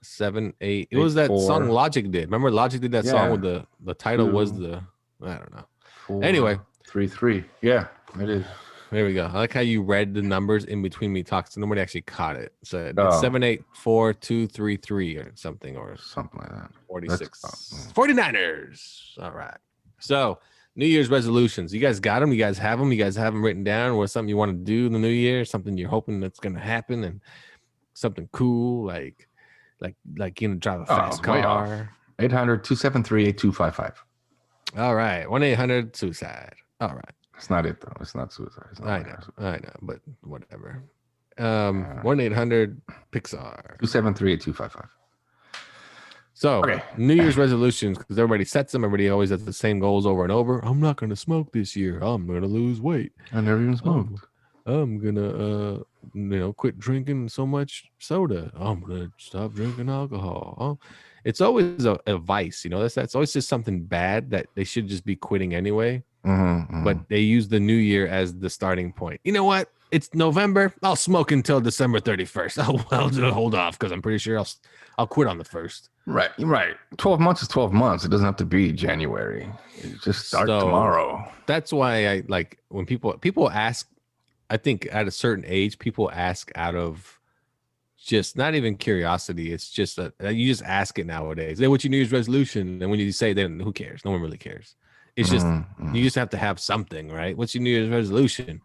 7, 8. It was that 4. song Logic did. Remember Logic did that song with the title 2, was I don't know. 4, Anyway, 3, 3. Yeah, it is. There we go. I like how you read the numbers in between me talking. So nobody actually caught it. So it's 7, 8, 4, 2, 3, 3 or something something like that. 46. 49ers. All right. So New Year's resolutions. You guys got them? You guys have them? You guys have them written down? What's something you want to do in the new year? Something you're hoping that's going to happen and something cool like drive a fast car. 800-273-8255. All right. 1-800 suicide. All right. It's not it though. It's not suicide. It's not I know, but whatever. 1-800 Pixar. 273-8255. So New Year's resolutions, because everybody sets them. Everybody always has the same goals over and over. I'm not going to smoke this year. I'm going to lose weight. I never even smoked. I'm going to, quit drinking so much soda. I'm going to stop drinking alcohol. It's always a vice, that's always just something bad that they should just be quitting anyway. Mm-hmm. But they use the new year as the starting point. You know what? it's November. I'll smoke until December 31st. Oh, well, hold off because I'm pretty sure I'll quit on the 1st. Right. 12 months is 12 months. It doesn't have to be January. Just start tomorrow. That's why I like when people ask. I think at a certain age, people ask out of just not even curiosity. It's just you just ask it nowadays. Hey, what's your New Year's resolution? And when you say, then who cares? No one really cares. It's just you just have to have something, right? What's your New Year's resolution?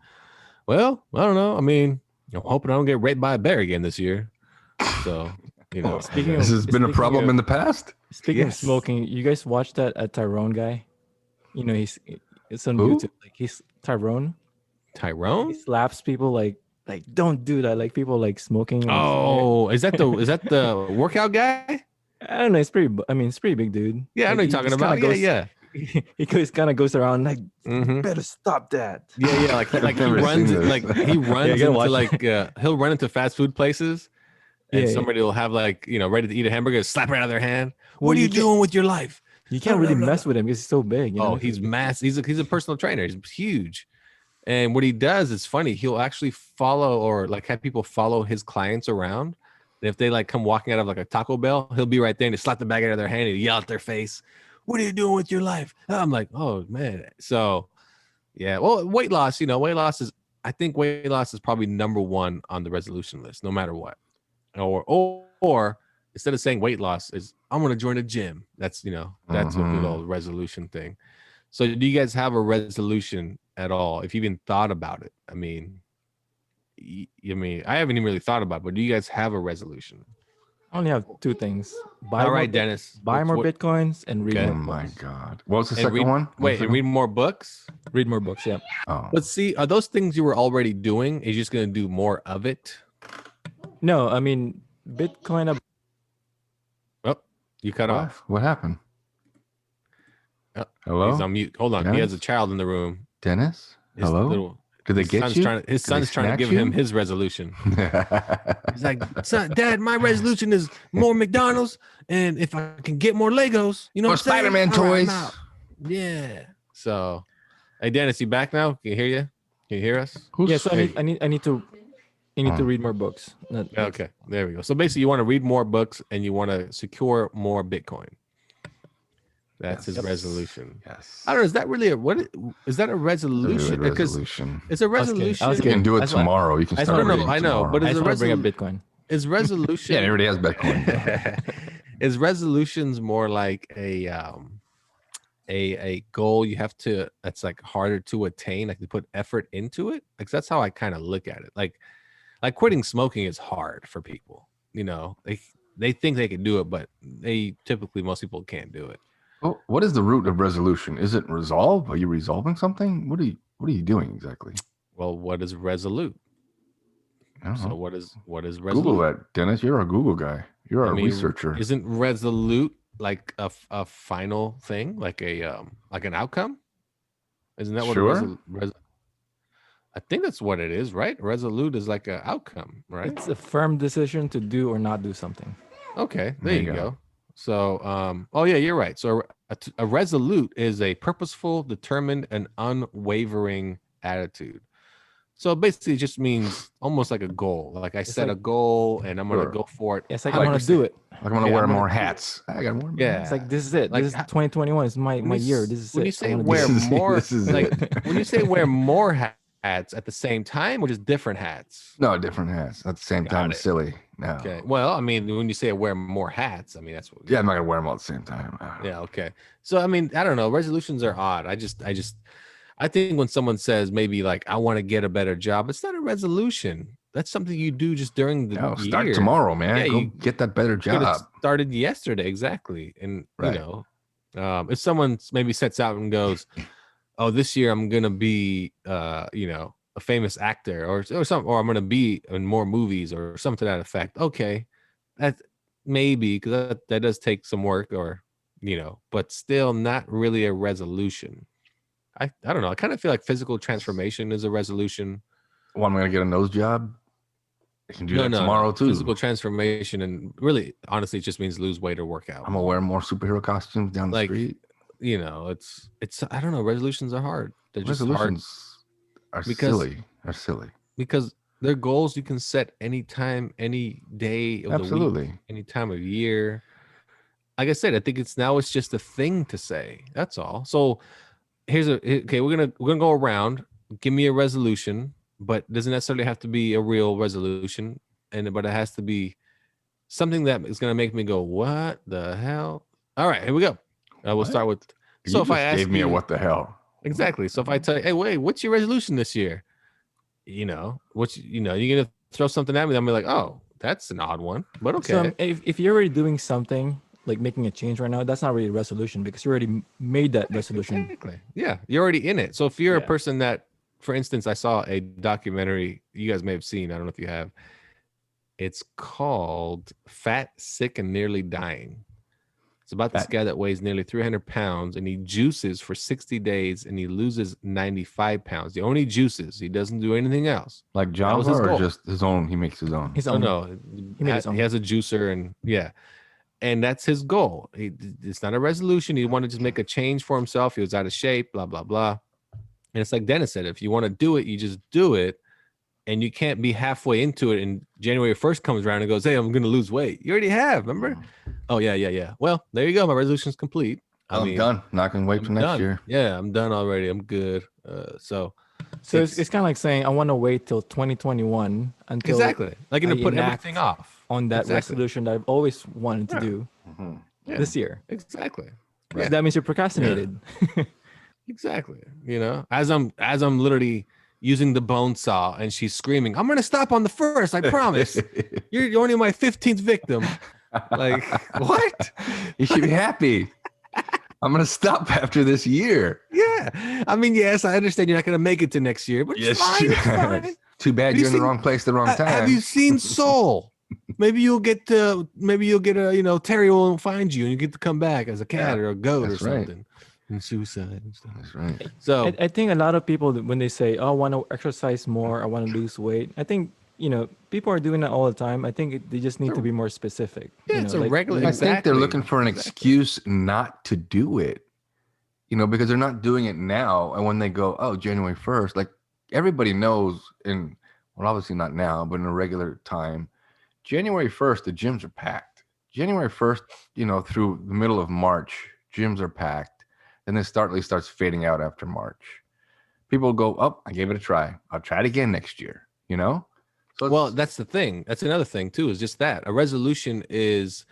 Well, I don't know. I mean, I'm hoping I don't get raped by a bear again this year. So, you know, this has been a problem in the past. Speaking of smoking, you guys watch that Tyrone guy? You know, it's on YouTube. Like he's Tyrone. Tyrone? He slaps people like don't do that. Like people like smoking. Oh, is that the workout guy? I don't know. It's pretty big dude. Yeah, I know like, you're talking about. Yeah. He kind of goes around like, better stop that. Yeah. Like he runs into like he'll run into fast food places, and somebody will have like ready to eat a hamburger, slap it out of their hand. What are you doing with your life? You can't really mess with him because he's so big. He's massive. He's a personal trainer. He's huge. And what he does is funny. He'll actually follow or like have people follow his clients around. And if they like come walking out of like a Taco Bell, he'll be right there and he slap the bag out of their hand and yell at their face. What are you doing with your life? I'm like, oh man. So yeah, well, weight loss, I think weight loss is probably number one on the resolution list, no matter what. Or instead of saying weight loss is I'm going to join a gym. That's, that's a good old resolution thing. So do you guys have a resolution at all? If you even thought about it? I mean, I haven't even really thought about it, but do you guys have a resolution? I only have two things. All right, Dennis. Buy more Bitcoins and read more books. Oh my God. What was the second one? And read more books? Read more books, yeah. Oh. But see, are those things you were already doing? Are you just going to do more of it? No, I mean, Bitcoin. Oh, you cut off. What happened? Oh, hello? He's on mute. Hold on. Dennis? He has a child in the room. Hello? Did they get you? His son's trying to give him his resolution. He's like, son, Dad, my resolution is more McDonald's, and if I can get more Legos, more Spider-Man toys. Yeah. So, hey, Dennis, you back now? Can you hear you? Can you hear us? So I need to read more books. Okay, there we go. So basically, you want to read more books and you want to secure more Bitcoin. That's his resolution. Yes. I don't know. Is that really is that a resolution? Because it's a resolution. You can do it tomorrow. You can start reading I know, but I bring up Bitcoin. Is resolution? Yeah, everybody has Bitcoin. Is resolutions more like a goal you have to that's like harder to attain? Like to put effort into it? Like that's how I kind of look at it. Like quitting smoking is hard for people. They think they can do it, but most people can't do it. Well, what is the root of resolution? Is it resolve? Are you resolving something? What are you doing exactly? Well, what is resolute? So what is resolute? Google that, Dennis. You're a Google guy. You're a researcher. Isn't resolute like a final thing, like an outcome? Isn't that what I think that's what it is, right? Resolute is like an outcome, right? It's a firm decision to do or not do something. Okay, there you go. So, yeah, you're right. So a resolute is a purposeful, determined, and unwavering attitude. So basically it just means almost like a goal. Like I set a goal and I'm going to go for it. It's like I want to do it. Like I'm going to wear more hats. I got more. Yeah. It's like, this is it. Like, this is 2021. It's my year. This is when it. You say wear more, when you say wear more hats at the same time or just different hats? No, different hats at the same time. It's silly. No. Okay. Well, I mean, when you say wear more hats, I mean, that's what. Yeah, I'm not going to wear them all at the same time. Yeah. Okay. So, I mean, I don't know. Resolutions are odd. I think when someone says maybe like, I want to get a better job, it's not a resolution. That's something you do just during the year. Start tomorrow, man. Yeah, Go get that better job. Started yesterday. Exactly. And, if someone maybe sets out and goes, oh, this year I'm going to be, a famous actor or something, or I'm going to be in more movies or something to that effect. Okay. That maybe, because that does take some work but still not really a resolution. I don't know. I kind of feel like physical transformation is a resolution. Well, I'm going to get a nose job. I can do that tomorrow too. Physical transformation, and really, honestly, it just means lose weight or work out. I'm going to wear more superhero costumes down the street. It's I don't know. Resolutions are hard. They're just resolutions hard are silly. They're silly. because they're goals you can set anytime, any day of the week, Absolutely. any time of year. Like I said, I think it's just a thing to say. That's all. So okay, we're gonna go around. Give me a resolution, but it doesn't necessarily have to be a real resolution, but it has to be something that is gonna make me go, "What the hell?" All right, here we go. We'll What? start with. So You if I just ask gave me a you what the hell. exactly, so if I tell you, "Hey, wait, what's your resolution this year?" You're gonna throw something at me. I'm like, "Oh, that's an odd one," but okay. So if you're already doing something like making a change right now, that's not really a resolution because you already made that resolution. Exactly. Yeah, you're already in it. So if you're a Yeah. person that, for instance, I saw a documentary you guys may have seen. I don't know if you have. It's called Fat, Sick, and Nearly Dying. It's about this guy that weighs nearly 300 pounds and he juices for 60 days and he loses 95 pounds. He only juices. He doesn't do anything else. Like That was Java his or goal. just his own? He makes his own. His Oh own. no, He made his own. he has a juicer and yeah. And that's his goal. It's not a resolution. He wanted to just make a change for himself. He was out of shape, blah, blah, blah. And it's like Dennis said, if you want to do it, you just do it. And you can't be halfway into it and January 1st comes around and goes, "Hey, I'm going to lose weight." You already have, remember? Oh, yeah. Well, there you go. My resolution's complete. I'm done. Not going to wait till next done. year. Yeah, I'm done already. I'm good. So it's kind of like saying I want to wait till 2021 until exactly. Like you're going to put enact everything off on that exactly. resolution that I've always wanted to do this year. Exactly. Right. So that means you're procrastinated. Yeah. Exactly. As I'm literally using the bone saw and she's screaming, "I'm going to stop on the first, I promise." You're only my 15th victim. Like, what? You should be happy. I'm going to stop after this year. Yeah. I mean, yes, I understand you're not going to make it to next year, but it's fine. Too bad you're in the wrong place at the wrong time. Have you seen Soul? Maybe you'll get a, Terry will find you and you get to come back as a cat or a goat or something. And suicide and stuff. That's right. So I think a lot of people, when they say, "Oh, I want to exercise more, I want to lose weight," I think people are doing that all the time. I think they just need to be more specific. Yeah, it's a regular. I think they're looking for an excuse not to do it. Because they're not doing it now, and when they go, "Oh, January 1st," like everybody knows, obviously not now, but in a regular time, January 1st, the gyms are packed. January 1st, through the middle of March, gyms are packed. And then starts fading out after March. People go, "Oh, I gave it a try. I'll try it again next year." So well, that's the thing. That's another thing too. Is just that a resolution is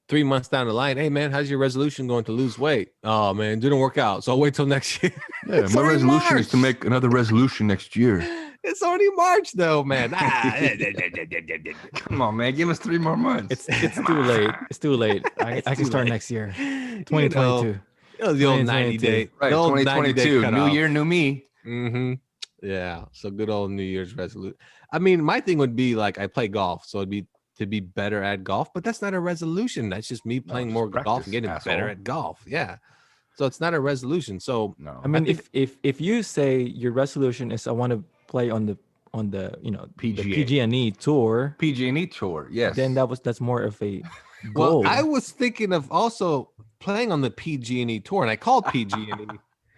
3 months down the line. "Hey man, how's your resolution going to lose weight?" "Oh man, didn't work out. So I'll wait till next year." Yeah, my resolution is to make another resolution next year. It's already March though, man. Come on, man. Give us 3 more months. It's too late. It's too late. I can start next year. 2022. The old 90 day. Right, 2022. New year, new me. Mm-hmm. Yeah. So good old New Year's resolution. I mean, my thing would be like I play golf, so it'd be to be better at golf, but that's not a resolution. That's just me playing more golf and getting better at golf. Yeah. So it's not a resolution. So no. I mean, if you say your resolution is I want to play on the PGA. the PG&E tour, PG&E tour, yes. then that's more of a goal. Well, I was thinking of also playing on the PG&E tour, and I called PG&E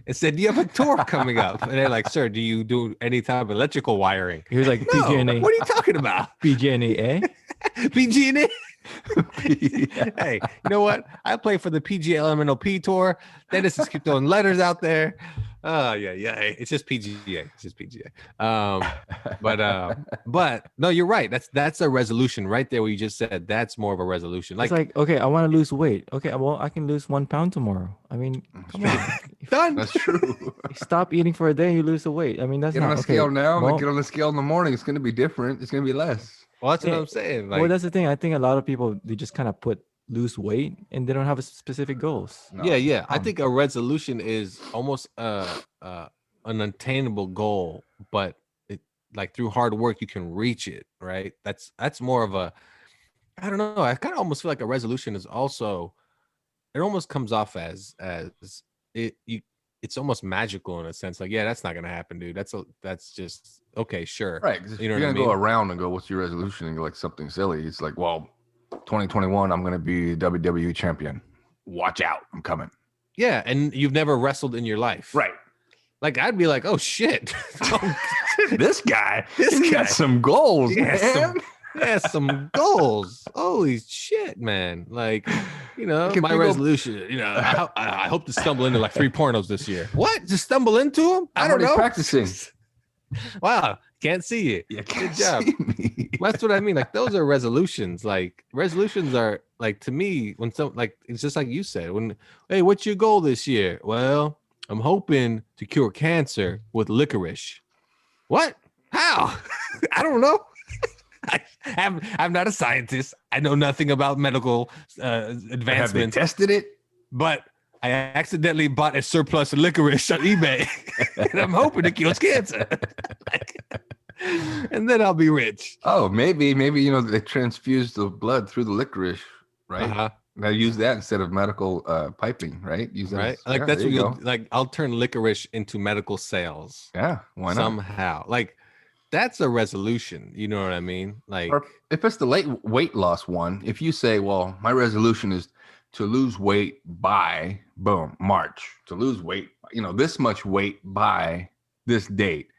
and said, "Do you have a tour coming up?" And they're like, "Sir, do you do any type of electrical wiring?" He was like, "No, PG&E. what are you talking about? PG&E, eh? PG&E?" Hey, you know what? I play for the PGA LMNOP tour. Dennis just keep throwing letters out there. Oh yeah. It's just PGA. It's just PGA. But no, you're right. That's a resolution right there. Where you just said that's more of a resolution. It's like, okay, I want to lose weight. Okay, well, I can lose 1 pound tomorrow. I mean, come on. Done. That's true. Stop eating for a day, you lose the weight. I mean, that's get not on a okay. scale now. Well, Get on the scale in the morning. It's going to be different. It's going to be less. Well, that's what I'm saying. Like, well, that's the thing. I think a lot of people, they just kind of lose weight and they don't have a specific goals. No. Yeah. I think a resolution is almost an unattainable goal, but like through hard work you can reach it, right? That's more of a, I don't know. I kind of almost feel like a resolution is also, it almost comes off as it's almost magical in a sense. Like, yeah, that's not gonna happen, dude. That's just okay, sure. Right. You're gonna go around and go, "What's your resolution?" and go like something silly. It's like, well, 2021, I'm gonna be WWE champion. Watch out, I'm coming. Yeah, and you've never wrestled in your life, right? Like I'd be like, "Oh shit, This guy, This he's guy. got some goals, Yeah, man. some goals. Holy shit, man. Like, Like, if my you go- resolution, I hope to stumble into like 3 pornos this year. What? Just stumble into them? I I'm don't already know. practicing. Wow. Can't see it. You Good can't job. see me. That's what I mean. Like, those are resolutions. Like, resolutions are like, to me, when some, like, it's just like you said, hey, what's your goal this year? Well, I'm hoping to cure cancer with licorice. What? How? I don't know. I'm not a scientist. I know nothing about medical Have they advancements, tested it? but I accidentally bought a surplus of licorice on eBay, and I'm hoping it cures cancer. And then I'll be rich. Oh, maybe they transfuse the blood through the licorice, right? Uh-huh. Now use that instead of medical piping, right? Use that Right? as- Like, yeah, that's there what you you'll go. like. I'll turn licorice into medical sales Yeah, why not? somehow. Like, that's a resolution. You know what I mean? Like, Or if it's the late weight loss one, if you say, well, my resolution is to lose weight by March, to lose weight, this much weight by this date,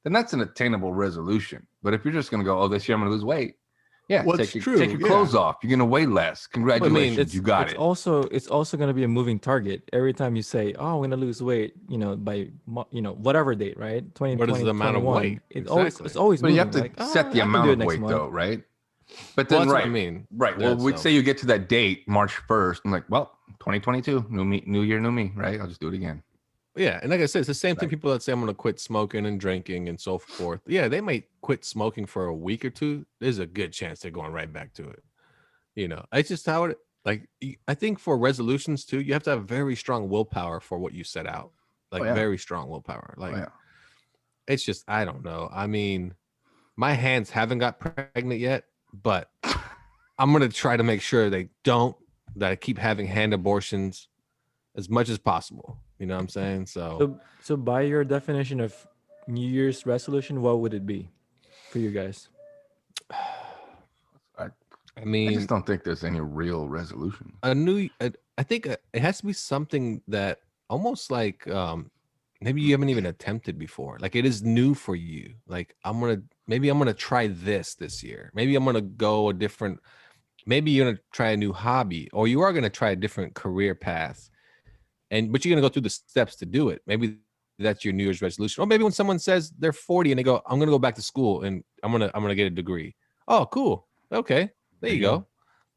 then that's an attainable resolution. But if you're just going to go, oh, this year I'm going to lose weight. Yeah, What's take true, your yeah. clothes off. You're going to weigh less. Congratulations, you got it's it. also going to be a moving target every time you say, "Oh, I'm going to lose weight," by whatever date, right? 20, What is 20, the amount of 21. weight? It's always Exactly. But you have moving, to like, "Oh, set the I can amount do it of next weight, month." though, right? But Well, then, that's right, what I mean. right. Yeah, Well, we'd so- say you get to that date, March 1st. I'm like, well, 2022, new year, new me, right? I'll just do it again. Yeah, and like I said, it's the same thing. Right. People that say I'm going to quit smoking and drinking and so forth. Yeah, they might quit smoking for a week or two. There's a good chance they're going right back to it. It's just how it. Like, I think for resolutions too, you have to have very strong willpower for what you set out. Like, yeah. very strong willpower. Like, Oh, yeah. it's just, I don't know. I mean, my hands haven't got pregnant yet, but I'm going to try to make sure they don't. That I keep having hand abortions as much as possible. You know what I'm saying? So by your definition of New Year's resolution, what would it be for you guys? I I mean, just don't think there's any real resolution. I think it has to be something that almost like maybe you haven't even attempted before. Like, it is new for you. Like, maybe I'm gonna try this year. Maybe I'm gonna go a different. Maybe you're gonna try a new hobby, or you are gonna try a different career path, but you're gonna go through the steps to do it. Maybe that's your New Year's resolution. Or maybe when someone says they're 40 and they go, "I'm gonna go back to school and I'm gonna get a degree." Oh, cool. Okay, there you go.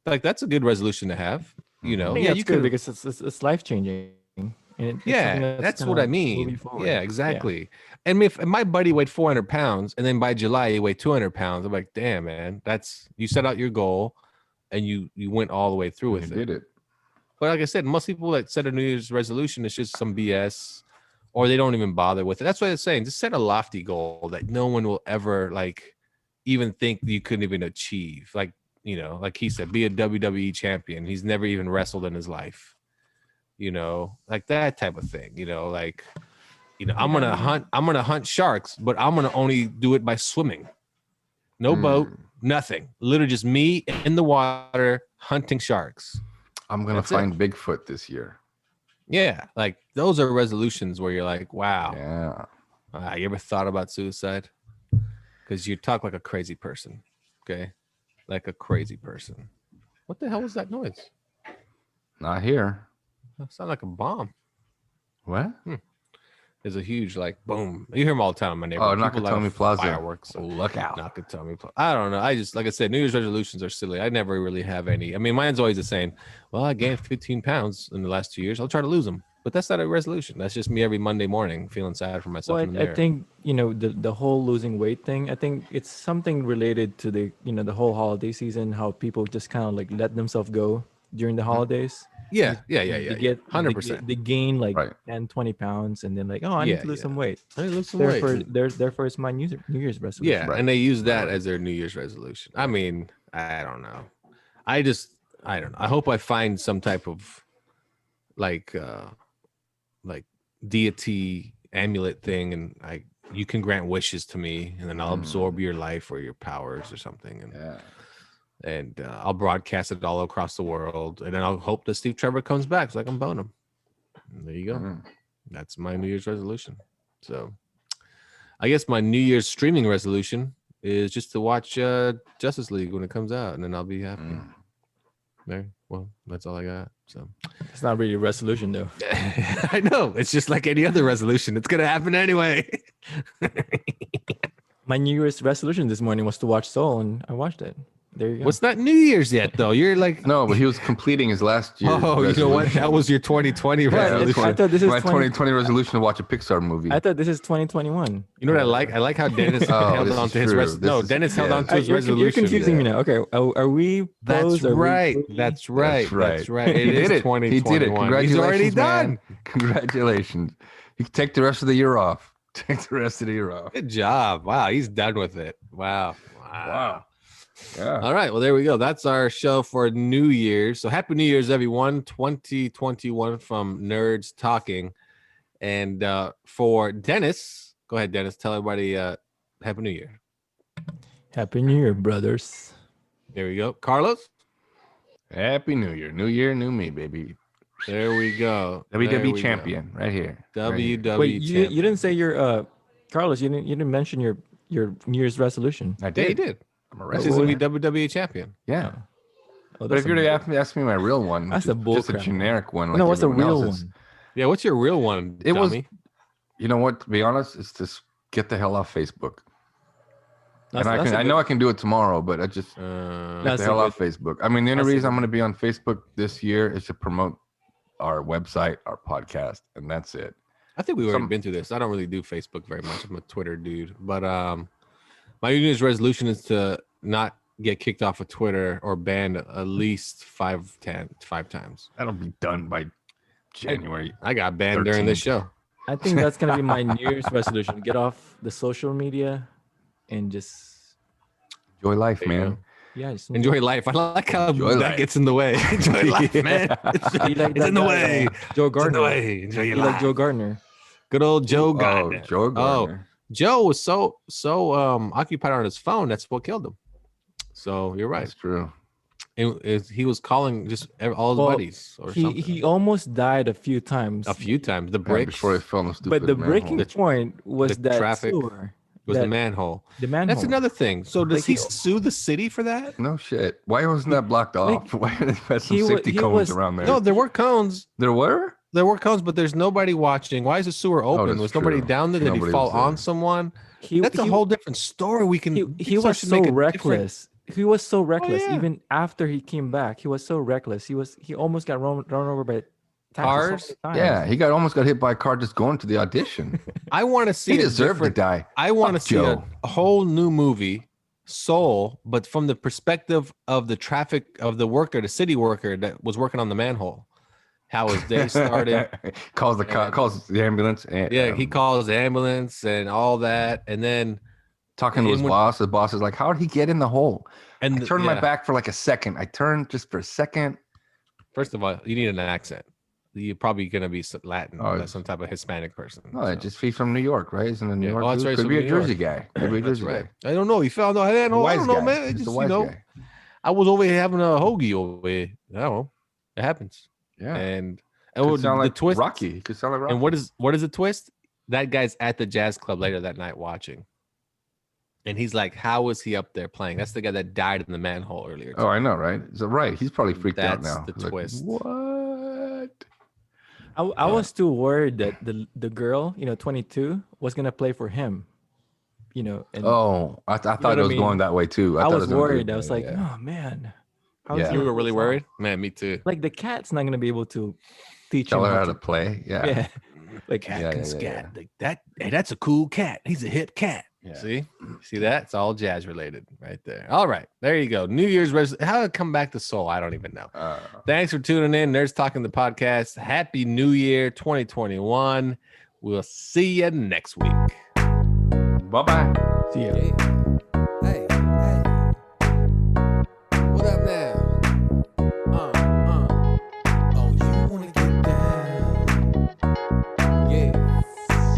Like, that's a good resolution to have. I think Yeah, that's you good can. because it's life changing. And it's Yeah, something that's gonna what I move you mean. forward. Yeah, exactly. And if my buddy weighed 400 pounds and then by July he weighed 200 pounds, I'm like, damn, man, you set out your goal and you went all the way through You with did it. it. But like I said, most people that set a New Year's resolution, it's just some BS, or they don't even bother with it. That's what I'm saying. Just set a lofty goal that no one will ever even think you couldn't even achieve. Like, like he said, be a WWE champion. He's never even wrestled in his life. Like that type of thing. I'm gonna hunt sharks, but I'm gonna only do it by swimming. No boat, nothing. Literally just me in the water hunting sharks. I'm gonna That's it. find Bigfoot this year. Yeah, like those are resolutions where you're like, wow. Yeah. You ever thought about suicide? Because you talk like a crazy person. Okay, like a crazy person. What the hell was that noise? Not here. That sounded like a bomb. What? There's a huge boom. You hear them all the time in my neighborhood. Oh, People light Nakatomi off Plaza. fireworks. Look out. Nakatomi Plaza. I don't know. I just, like I said, New Year's resolutions are silly. I never really have any. I mean, mine's always the same. Well, I gained 15 pounds in the last 2 years. I'll try to lose them. But that's not a resolution. That's just me every Monday morning feeling sad for myself. Well, in the I mirror. think the whole losing weight thing. I think it's something related to the whole holiday season. How people just kind of let themselves go during the holidays. Yeah. They get 100%. They gain Right. 10, 20 pounds, and then I need to lose some weight. I need to lose some weight. Therefore, it's my New Year's resolution. Yeah, Right. and they use that as their New Year's resolution. I mean, I don't know. I don't know. I hope I find some type of like deity amulet thing, and you can grant wishes to me, and then I'll absorb your life or your powers or something, and Yeah. I'll broadcast it all across the world, and then I'll hope that Steve Trevor comes back so I can bone him. And there you go. Mhm. That's my New Year's resolution. So I guess my New Year's streaming resolution is just to watch Justice League when it comes out, and then I'll be happy. There. Well, that's all I got. So It's not really a resolution though. I know. It's just like any other resolution. It's gonna happen anyway. My New Year's resolution this morning was to watch Soul, and I watched it. There you go. What's not New Year's yet, though? You're like, No, but he was completing his last year. oh, you know what? That was your 2020 Yeah, resolution. I thought this is my 20 2020 resolution to watch a Pixar movie. I thought this is 2021. You know what I like? I like how Dennis held this on is to his true. No, Dennis held on to his resolution. You're confusing me now. Okay, are we? That's closed? Are we right. free? That's right. That's right. That's right. He It is did it. 2021. He did it. Congratulations, He's already man. done. Congratulations. You can take the rest of the year off. Take the rest of the year off. Good job. Wow, he's done with it. Wow. Yeah. All right. Well, there we go. That's our show for New Year's. So happy New Year's, everyone. 2021 from Nerds Talking. And for Dennis, go ahead, Dennis. Tell everybody happy New Year. Happy New Year, brothers. There we go. Carlos. Happy New Year. New year, new me, baby. There we go. WWE champion right here. WWE Wait, you champion. didn't say your Carlos. You didn't mention your New Year's resolution. I Yeah, did. he did. I'm a This wrestler. is going to be WWE champion. Yeah. Oh, But if you're to ask me my real one, That's which a is just a bullcrap. generic one. no, what's the everyone real else's, one? Yeah, what's your real one, It was- dummy? You know what? To be honest, it's just get the hell off Facebook. That's- And that's a I good- know I can do it tomorrow, but I just get That's the a hell good- off Facebook. I mean, the only that's a reason I'm good- going to be on Facebook this year is to promote our website, our podcast, and that's it. I think we've already Some- been through this. I don't really do Facebook very much. I'm a Twitter dude. But my New Year's resolution is to not get kicked off of Twitter or banned at least five times. That'll be done by January. I got banned during this 13th. show. I think that's gonna be my New Year's resolution. Get off the social media and just Enjoy life, There you man. go. yeah, just Enjoy life. I like how Enjoy that life. gets in the way. Enjoy life, man. It's, You like it's that in the guy, way. Joe It's in the Gardner. way. Enjoy your You life. like Joe Gardner? Good old Joe Oh, Gardner. Joe Gardner. Joe was so occupied on his phone. That's what killed him. So you're right. That's true. He was calling just all his Well, buddies or something. He almost died a few times. A few times. The Yeah, bricks before he fell in the stupid But the manhole. breaking point was the that traffic sewer, was the that- manhole. the manhole. That's another thing. So does Like he he- sue the city for that? No shit. Why wasn't that blocked off? Why did they have some he wa- safety he cones was- around there? No, there were cones. There were? There were cones, but there's nobody watching. Why is the sewer open? that's Was nobody true. down there? Did Nobody he fall was there. on someone? That's a he- whole different story. We can. he Pixar was should so make a different- reckless. He was so reckless. yeah. Even after he came back, he was so reckless. He almost got run over by taxis so Cars? many times. Yeah, he almost got hit by a car just going to the audition. I want to see. He a deserved to different- die. I want to Fuck see Joe. a whole new movie, Soul, but from the perspective of the traffic of the worker, the city worker that was working on the manhole. How his day started. calls the ambulance. And, Yeah, he calls the ambulance and all that, and then talking to his and when- boss. His boss is like, "How did he get in the hole?" I turned my yeah. back for like a second. I turned just for a second. First of all, you need an accent. You're probably gonna be Latin, Oh, or some type of Hispanic person. No, so. just he's from New York, right? He's in the New Yeah. York. Oh, that's dude. right, Could so be a New York. Jersey guy. Could be a That's Jersey right. guy. I don't know. He found out. I don't know. I Wise don't know, guy. man. It He's just a wise guy. I was over here having a hoagie over here. I don't know. It happens. Yeah. And Could sound the like twist. Rocky. He could sound like Rocky. And what is the twist? That guy's at the jazz club later that night watching. And he's like, how was he up there playing? That's the guy that died in the manhole earlier. Oh, I know, right? So right, he's probably freaked out That's now. the He's like, twist. What? I was too worried that the girl, 22, was gonna play for him. And Oh, I thought what it I was mean? going that way too. I thought it was gonna be- worried. I was like, yeah. oh man. Yeah. You were really worried? Man, me too. Like the cat's not gonna be able to teach Tell him her how to play. Yeah. Yeah. Like Cat Yeah, can yeah, scat. Like that. Hey, that's a cool cat. He's a hip cat. Yeah. See that? It's all jazz related right there. All right. There you go. New Year's resolution. How to come back to soul? I don't even know. Thanks for tuning in. Nerds Talking the podcast. Happy New Year 2021. We'll see you next week. Bye-bye. see ya. Hey, what up now? Oh, you wanna get down? Yeah.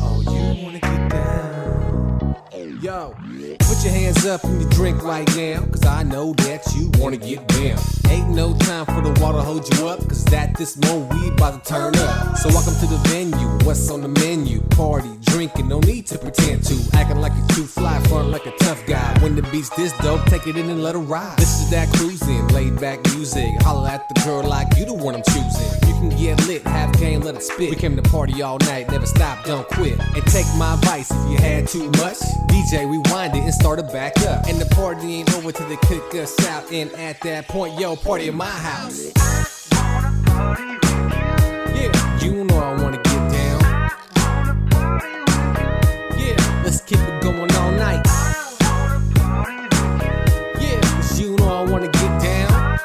Oh, you wanna get down? Yo, So, put your hands up and you drink right now, cause I know that you wanna get down. Ain't no time for the water hold you up, cause at this moment we about to turn up. So welcome to the venue, what's on the menu? Party, drinking, no need to pretend to. Acting like you're too fly, front like a tough guy. When the beat's this dope, take it in and let her ride. This is that cruising, laid back music. Holla at the girl like you the one I'm choosing. You can get lit, have game, let it spit. We came to party all night, never stop, don't quit. And take my advice, if you had too much, DJ rewind it and start it back up. And the party ain't over till they kick us out. And at that point, yo, party in my house. Yeah, you know I wanna get down. Yeah, let's keep it going all night. Yeah, cause you know I wanna get down.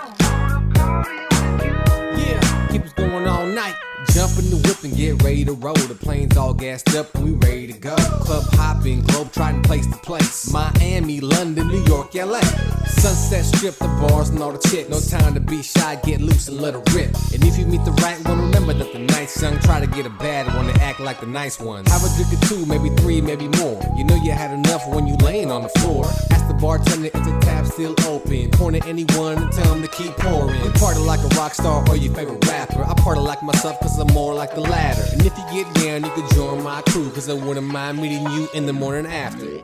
Yeah, keep it going all night. Jump in the whip and get ready to roll. The plane's all gassed up and we ready to go. Club hopping, globe trotting place to place. Miami, London, New York, LA. Sunset Strip, the bars and all the chicks. No time to be shy, get loose and let it rip. And if you meet the right one, remember that the night's young. Try to get a bad one and act like the nice ones. Have a drink or two, maybe three, maybe more. You know you had enough when you laying on the floor. Ask the bartender if the tap's still open. Point at anyone and tell them to keep pouring. You party like a rock star or your favorite rapper. I party like myself cause I'm more like the latter. And if you get down, you can join my crew, cause I wouldn't mind meeting you in the morning after.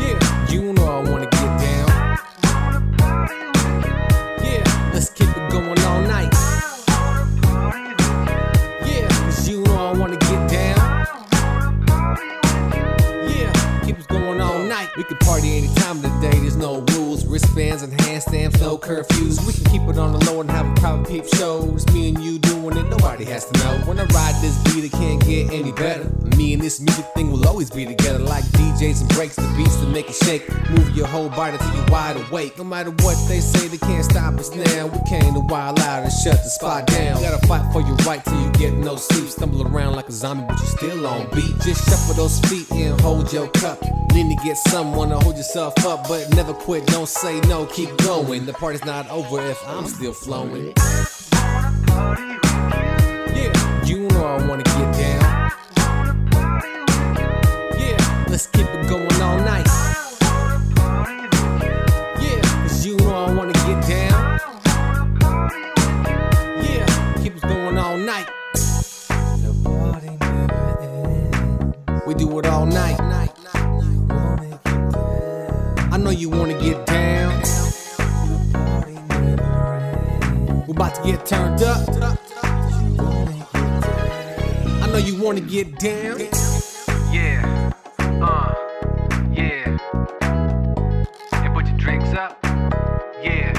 Yeah, you know I wanna get down. Yeah, let's keep it going all night. Yeah, cause you know I wanna get down. Yeah, keep it going all night. We can party any time of the day, there's no rules. Wristbands and hand stamps, no curfews. We can keep it on the low and have a private peep shows. Me and you doing it, nobody has to know. When I ride this beat, it can't get any better. Me and this music thing will always be together. Like DJs and breaks, the beats to make it shake. Move your whole body till you're wide awake. No matter what they say, they can't stop us now. We came to wild out and shut the spot down. Gotta fight for your right till you get no sleep. Stumble around like a zombie, but you still on beat. Just shuffle those feet and hold your cup. Need to get someone to hold yourself up, but never quit, don't say no, keep going. The party's not over if I'm still flowing. Yeah, you know I wanna get down. Yeah, let's keep it going all night. Yeah, cause you know I wanna get down. Yeah, keep it going all night. The party never ends. We do it all night. I know you wanna get down. We're about to get turned up. I know you wanna get down. Yeah, yeah. And put your drinks up. Yeah,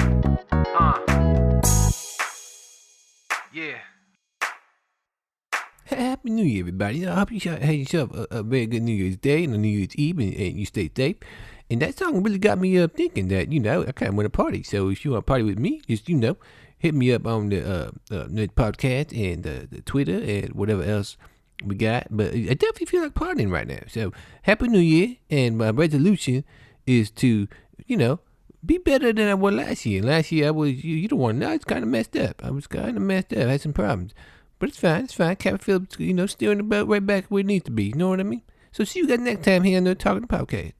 yeah. Happy New Year, everybody. I hope you had yourself a very good New Year's Day and a New Year's Eve, and you stay safe. And that song really got me thinking that, I kind of want to party. So if you want to party with me, just, hit me up on the podcast and the Twitter and whatever else we got. But I definitely feel like partying right now. So Happy New Year. And my resolution is to, be better than I was last year. Last year I was, you don't want to know, it's kind of messed up. I was kind of messed up. I had some problems. But it's fine. Captain Phillips, steering the boat right back where it needs to be. You know what I mean? So see you guys next time here on the Talking Podcast.